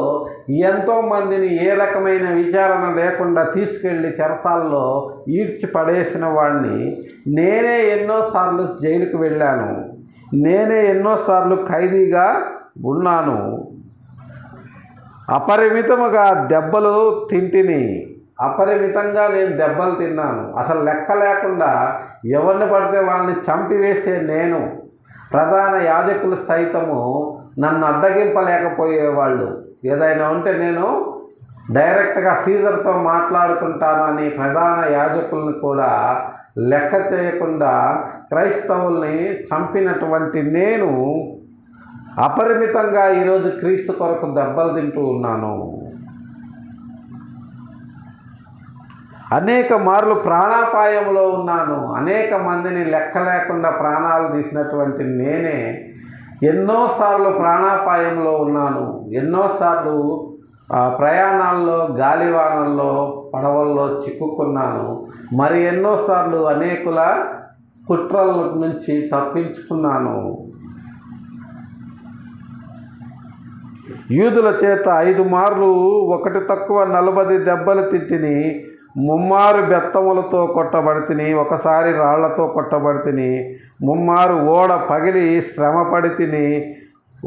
Speaker 1: ఎంతోమందిని ఏ రకమైన విచారణ లేకుండా తీసుకెళ్ళి చెరసాల్లో ఈడ్చి పడేసిన వాడిని నేనే ఎన్నోసార్లు జైలుకు వెళ్ళాను. నేనే ఎన్నోసార్లు ఖైదీగా ఉన్నాను. అపరిమితముగా దెబ్బలు తింటిని. అపరిమితంగా నేను దెబ్బలు తిన్నాను. అసలు లెక్క లేకుండా ఎవరిని పడితే వాళ్ళని చంపివేసే నేను. ప్రధాన యాజకులు సైతము నన్ను అడ్డగింపలేకపోయేవాళ్ళు. ఏదైనా ఉంటే నేను డైరెక్ట్గా సీజర్తో మాట్లాడుకుంటాను అని ప్రధాన యాజకులను కూడా లెక్క చేయకుండా క్రైస్తవుల్ని చంపినటువంటి నేను అపరిమితంగా ఈరోజు క్రీస్తు కొరకు దెబ్బలు తింటూ ఉన్నాను. అనేక మార్లు ప్రాణాపాయంలో ఉన్నాను. అనేక మందిని లెక్క లేకుండా ప్రాణాలు తీసినటువంటి నేనే ఎన్నోసార్లు ప్రాణాపాయంలో ఉన్నాను. ఎన్నోసార్లు ప్రయాణాల్లో, గాలివానల్లో, పడవల్లో చిక్కుకున్నాను. మరి ఎన్నోసార్లు అనేకుల కుట్రల నుంచి తప్పించుకున్నాను. యూదుల చేత 5 మార్లు ఒకటి తక్కువ 40 దెబ్బలు తిట్టిని. 3 మారు బెత్తములతో కొట్టబడితిని, ఒకసారి రాళ్లతో కొట్టబడితిని. 3 మారు ఓడ పగిలి శ్రమపడి తిని,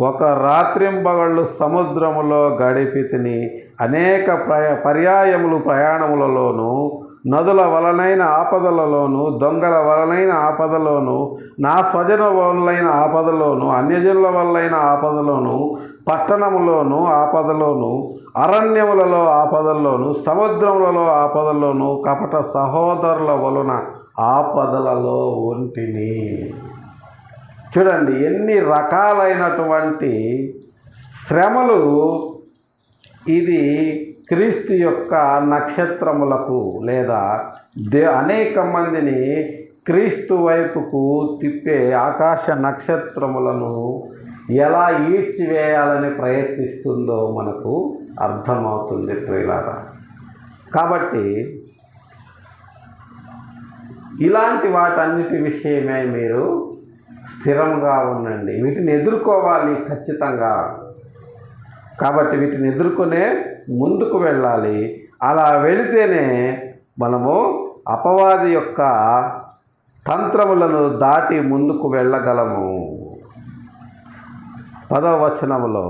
Speaker 1: ఒక రాత్రింబగళ్ళు సముద్రములో గడిపి తిని. అనేక పర్యాయములు ప్రయాణములలోనూ, నదుల వలనైన ఆపదలలోను, దొంగల వలనైన ఆపదలోను, నా స్వజన వలనైన ఆపదలోను, అన్యజనుల వలనైన ఆపదలోను, పట్టణములోను ఆపదలోను, అరణ్యములలో ఆపదల్లోను, సముద్రములలో ఆపదల్లోను, కపట సహోదరుల వలన ఆపదలలో ఉంటిని. చూడండి ఎన్ని రకాలైనటువంటి శ్రమలు. ఇది క్రీస్తు యొక్క నక్షత్రములకు లేదా అనేక మందిని క్రీస్తు వైపుకు తిప్పే ఆకాశ నక్షత్రములను ఎలా ఈడ్చివేయాలని ప్రయత్నిస్తుందో మనకు అర్థమవుతుంది ప్రియులారా. కాబట్టి ఇలాంటి వాటన్నిటి విషయమై మీరు స్థిరంగా ఉండండి. వీటిని ఎదుర్కోవాలి ఖచ్చితంగా. కాబట్టి వీటిని ఎదుర్కొనే ముందుకు వెళ్ళాలి. అలా వెళితేనే మనము అపవాది యొక్క తంత్రములను దాటి ముందుకు వెళ్ళగలము. 10వ వచనములో,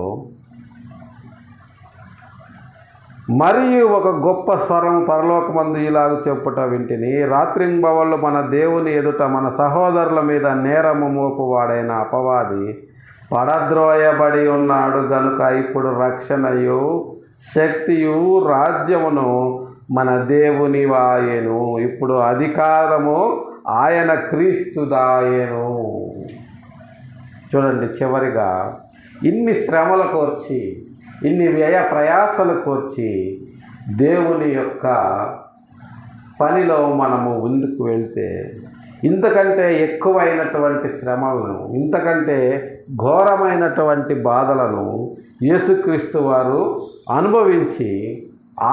Speaker 1: మరియు ఒక గొప్ప స్వరం పరలోకమందు ఇలాగ చెప్పుట వింటిని, రాత్రింబవళ్ళు మన దేవుని ఎదుట మన సహోదరుల మీద నేరము మోపువాడైన అపవాది పడద్రోయబడి ఉన్నాడు గనుక ఇప్పుడు రక్షణయు శక్తియు రాజ్యమును మన దేవుని వాయెను. ఇప్పుడు అధికారము ఆయన క్రీస్తుదాయెను. చూడండి, చివరిగా ఇన్ని శ్రమల కోర్చి, ఇన్ని వ్యయ ప్రయాసలు కోర్చి దేవుని యొక్క పనిలో మనము ముందుకు వెళ్తే ఇంతకంటే ఎక్కువైనటువంటి శ్రమలను, ఇంతకంటే ఘోరమైనటువంటి బాధలను యేసుక్రీస్తు వారు అనుభవించి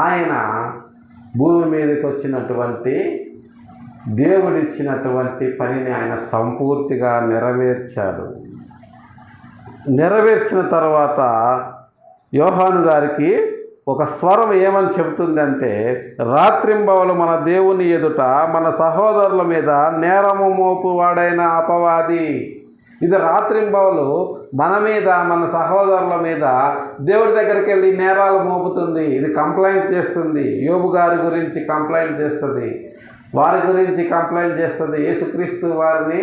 Speaker 1: ఆయన భూమి మీదకి వచ్చినటువంటి దేవుడిచ్చినటువంటి పనిని ఆయన సంపూర్తిగా నెరవేర్చాడు. నెరవేర్చిన తర్వాత యోహాను గారికి ఒక స్వరం ఏమని చెబుతుందంటే, రాత్రింబవలు మన దేవుని ఎదుట మన సహోదరుల మీద నేరము మోపువాడైన అపవాది. ఇది రాత్రింబవలు మన మీద, మన సహోదరుల మీద దేవుడి దగ్గరికి వెళ్ళి నేరాలు మోపుతుంది. ఇది కంప్లైంట్ చేస్తుంది. యోబు గారి గురించి కంప్లైంట్ చేస్తుంది, వారి గురించి కంప్లైంట్ చేస్తుంది, యేసుక్రీస్తు వారిని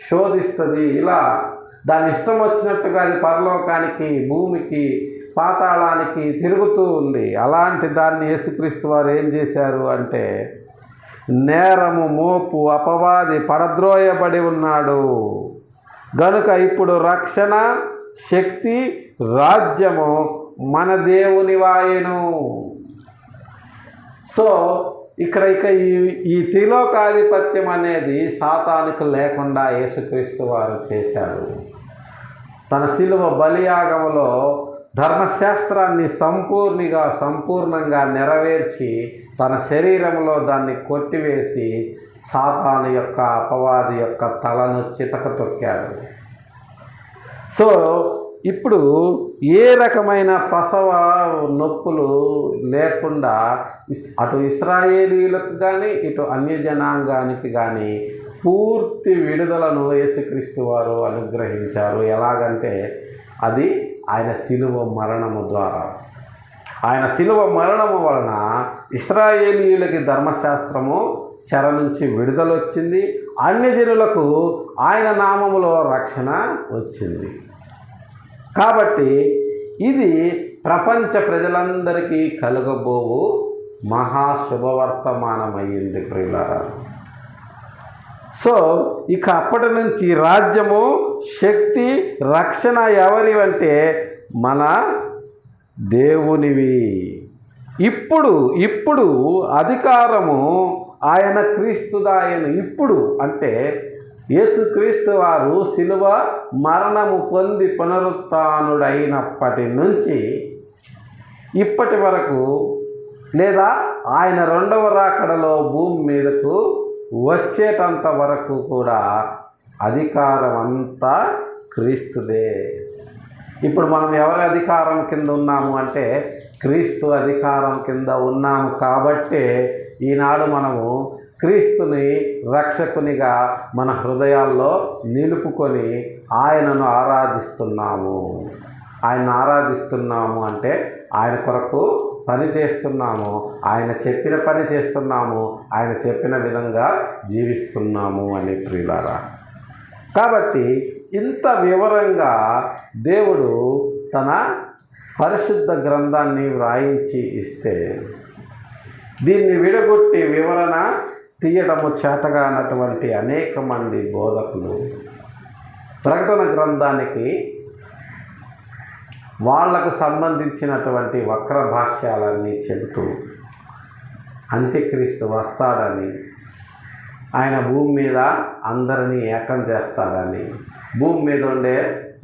Speaker 1: శోధిస్తుంది. ఇలా దాని ఇష్టం వచ్చినట్టుగా అది పరలోకానికి, భూమికి, పాతాళానికి తిరుగుతూ ఉంది. అలాంటి దాన్ని యేసుక్రీస్తు వారు ఏం చేశారు అంటే, నేరము మోపు అపవాది పడద్రోయబడి ఉన్నాడు గనుక ఇప్పుడు రక్షణ, శక్తి, రాజ్యము మన దేవుని వాయెను. సో ఇక ఈ త్రిలోకాధిపత్యం అనేది సాతానుకు లేకుండా యేసుక్రీస్తు వారు చేశారు. తన శిలువ బలియాగములో ధర్మశాస్త్రాన్ని సంపూర్ణంగా నెరవేర్చి తన శరీరంలో దాన్ని కొట్టివేసి సాతాను యొక్క, అపవాది యొక్క తలను చితక తొక్కాడు. సో ఇప్పుడు ఏ రకమైన ప్రసవ నొప్పులు లేకుండా అటు ఇశ్రాయేలీయులకు కానీ, ఇటు అన్యజనాంగానికి కానీ పూర్తి విడుదలను యేసుక్రీస్తు వారు అనుగ్రహించారు. ఎలాగంటే అది ఆయన శిలువ మరణము ద్వారా. ఆయన శిలువ మరణము వలన ఇశ్రాయేలీయులకి ధర్మశాస్త్రము చెర నుంచి విడుదల వచ్చింది. అన్యజనులకు ఆయన నామములో రక్షణ వచ్చింది. కాబట్టి ఇది ప్రపంచ ప్రజలందరికీ కలుగబోవు మహాశుభవర్తమానమయ్యింది ప్రియులారా. సో ఇక అప్పటి నుంచి రాజ్యము, శక్తి, రక్షణ ఎవరివంటే మన దేవునివి. ఇప్పుడు అధికారము ఆయన క్రీస్తుదాయను. ఇప్పుడు అంటే యేసుక్రీస్తు వారు శిలువ మరణము పొంది పునరుత్థానుడైనప్పటి నుంచి ఇప్పటి వరకు లేదా ఆయన రెండవ రాకడలో భూమి మీదకు వచ్చేటంత వరకు కూడా అధికారం అంతా క్రీస్తుదే. ఇప్పుడు మనం ఎవరి అధికారం కింద ఉన్నాము అంటే క్రీస్తు అధికారం కింద ఉన్నాము కాబట్టే ఈనాడు మనము క్రీస్తుని రక్షకునిగా మన హృదయాల్లో నిలుపుకొని ఆయనను ఆరాధిస్తున్నాము. ఆయన ఆరాధిస్తున్నాము అంటే ఆయన కొరకు పని చేస్తున్నాము, ఆయన చెప్పిన పని చేస్తున్నాము, ఆయన చెప్పిన విధంగా జీవిస్తున్నాము అని ప్రియులారా. కాబట్టి ఇంత వివరంగా దేవుడు తన పరిశుద్ధ గ్రంథాన్ని వ్రాయించి ఇస్తే దీన్ని విడగొట్టి వివరణ తీయడము చేతగానటువంటి అనేక మంది బోధకులు ప్రకటన గ్రంథానికి వాళ్లకు సంబంధించినటువంటి వక్ర భాష్యాలన్నీ చెబుతూ అంత్యక్రీస్తు వస్తాడని, ఆయన భూమి మీద అందరినీ ఏకం చేస్తాడని, భూమి మీద ఉండే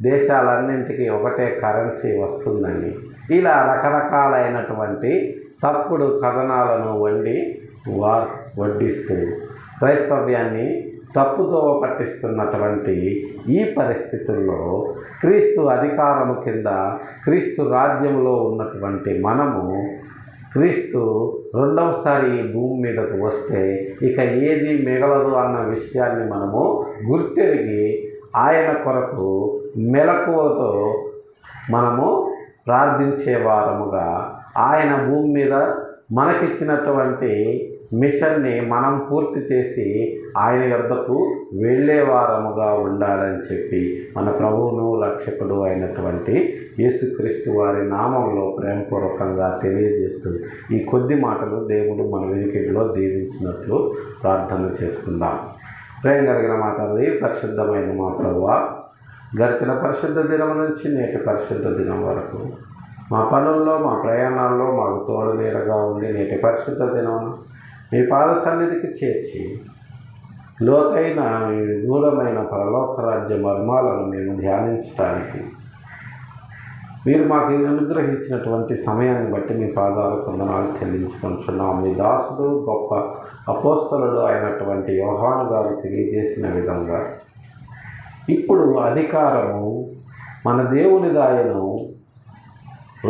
Speaker 1: దేశాలన్నింటికీ ఒకటే కరెన్సీ వస్తుందని, ఇలా రకరకాలైనటువంటి తప్పుడు కథనాలను వడ్డిస్తూ క్రైస్తవ్యాన్ని తప్పుదోవ పట్టిస్తున్నటువంటి ఈ పరిస్థితుల్లో క్రీస్తు అధికారము కింద క్రీస్తు రాజ్యంలో ఉన్నటువంటి మనము క్రీస్తు రెండవసారి ఈ భూమి మీదకు వస్తే ఇక ఏది మిగలదు అన్న విషయాన్ని మనము గుర్తెరిగి ఆయన కొరకు మెలకువతో మనము ప్రార్థించే వారముగా ఆయన భూమి మీద మనకిచ్చినటువంటి మిషన్ని మనం పూర్తి చేసి ఆయన యొద్దకు వెళ్ళేవారముగా ఉండాలని చెప్పి మన ప్రభువును రక్షకుడు అయినటువంటి యేసుక్రీస్తు వారి నామంలో ప్రేమపూర్వకంగా తెలియజేస్తూ ఈ కొద్ది మాటలు దేవుడు మన వెనుకలో దీవించినట్లు ప్రార్థన చేసుకుందాం. ప్రేమ కలిగిన మా తండ్రి, పరిశుద్ధమైన మా ప్రభువా, గడిచిన పరిశుద్ధ దినం నుంచి నేటి పరిశుద్ధ దినం వరకు మా పనుల్లో మా ప్రయాణాల్లో మాకు తోడు నీడగా ఉండి నేటి పరిశుద్ధ దినం మీ పాద సన్నిధికి చేర్చి లోతైన నిగూఢమైన పరలోక రాజ్య మర్మాలను మేము ధ్యానించడానికి మీరు మాకు అనుగ్రహించినటువంటి సమయాన్ని బట్టి మీ పాదాలు వందనాలు చెల్లించుకుంటున్నాం. మీ దాసుడు గొప్ప అపోస్తలుడు అయినటువంటి యోహాను గారు తెలియజేసిన విధంగా ఇప్పుడు అధికారము మన దేవుని దాయను,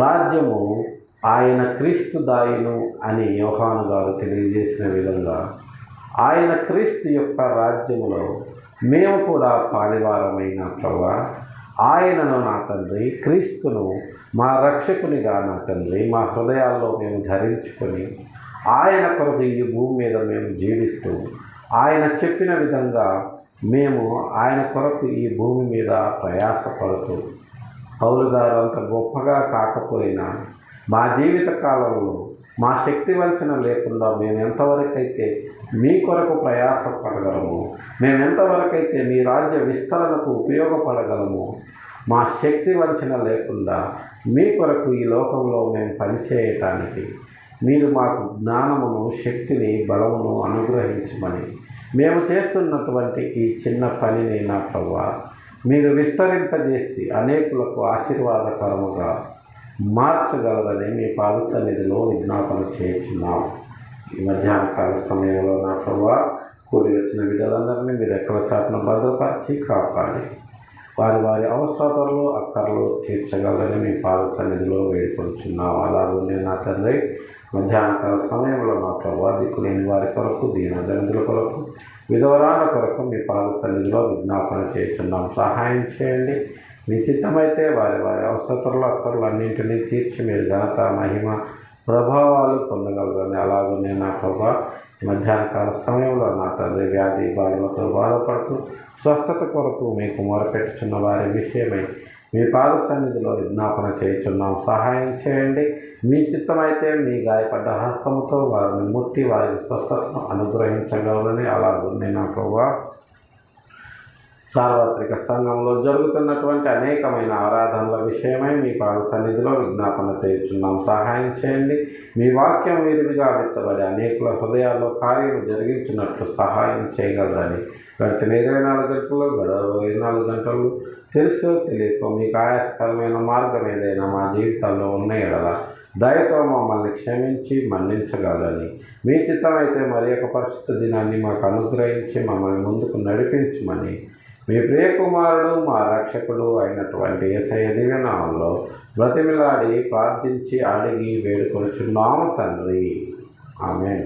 Speaker 1: రాజ్యము ఆయన క్రీస్తు దాయను అని యోహాను గారు తెలియజేసిన విధంగా ఆయన క్రీస్తు యొక్క రాజ్యములో మేము కూడా పాలివారమైన ప్రభువా, ఆయనను నా తండ్రి, క్రీస్తును మా రక్షకునిగా నా తండ్రి మా హృదయాల్లో మేము ధరించుకొని ఆయన కొరకు ఈ భూమి మీద మేము జీవిస్తూ ఆయన చెప్పిన విధంగా మేము ఆయన కొరకు ఈ భూమి మీద ప్రయాసపడుతూ పౌలు గారు అంత గొప్పగా కాకపోయినా మా జీవిత కాలంలో మా శక్తి వంచన లేకుండా మేము ఎంతవరకైతే మీ కొరకు ప్రయాసపడగలము, మేము ఎంతవరకైతే మీ రాజ్య విస్తరణకు ఉపయోగపడగలము, మా శక్తి వంచన లేకుండా మీ కొరకు ఈ లోకంలో మేము పనిచేయటానికి మీరు మాకు జ్ఞానమును, శక్తిని, బలమును అనుగ్రహించమని మేము చేస్తున్నటువంటి ఈ చిన్న పనిని నా ప్రభువా మీరు విస్తరింపజేసి అనేకులకు ఆశీర్వాదకరముగా మార్చగలరని మీ పాద సన్నిధిలో విజ్ఞాపన చేయించున్నాం. ఈ మధ్యాహ్న కాల సమయంలో నా ప్రభువా కూడి వచ్చిన బిడ్డలందరినీ మీరు ఎక్కడ చాటును భద్రపరిచి కాపాడి వారి వారి అవసరతలు అక్కర్లు తీర్చగలరని మీ పాద సన్నిధిలో వేడుకొంచున్నాం. అలాగే నా తండ్రి మధ్యాహ్న కాల సమయంలో నా ప్రభువా దిక్కులేని వారి కొరకు, దీనదరిద్రుల కొరకు, విధవరాల కొరకు మీ పాద సన్నిధిలో విజ్ఞాపన చేస్తున్నాం. సహాయం చేయండి. మీ చిత్తమైతే వారి వారి అవసరతలు అక్కర్లు అన్నింటినీ తీర్చి మీరు ఘనత, మహిమ, ప్రభావాలు పొందగలరని అలాగే నా ప్రభువా మధ్యాహ్న కాల సమయంలో నా తండ్రి వ్యాధి బాధలతో బాధపడుతూ స్వస్థత కొరకు మీకు మొరపెట్టుచున్న వారి విషయమై మీ పాద సన్నిధిలో విజ్ఞాపన చేయుచున్నాం. సహాయం చేయండి. మీ చిత్తమైతే మీ గాయపడ్డ హస్తముతో వారిని ముట్టి వారికి స్వస్థతను అనుగ్రహించగలరని అలాగే నా ప్రభువా సార్వత్రిక సంఘంలో జరుగుతున్నటువంటి అనేకమైన ఆరాధనల విషయమై మీ పాద సన్నిధిలో విజ్ఞాపన చేయుచున్నాం. సహాయం చేయండి. మీ వాక్యం వీరిగా విత్తబడి అనేకుల హృదయాల్లో కార్యం జరిగించినట్లు సహాయం చేయగలరని గడిచిన 24 గంటల్లో 24 గంటలు తెలుసో తెలియకో మీకు ఆయాసకరమైన మార్గం ఏదైనా మా జీవితాల్లో ఉన్న ఎడల దయతో మమ్మల్ని క్షమించి మన్నించగలని, మీ చిత్తమైతే మరి ఒక పరిశుద్ధ దినాన్ని మాకు అనుగ్రహించి మమ్మల్ని ముందుకు నడిపించమని మీ ప్రియకుమారుడు మా రక్షకుడు అయినటువంటి యేసయ్య దివ్యనామంలో బ్రతిమిలాడి ప్రార్థించి అడిగి వేడుకొనుచున్నాము తండ్రి. ఆమేన్.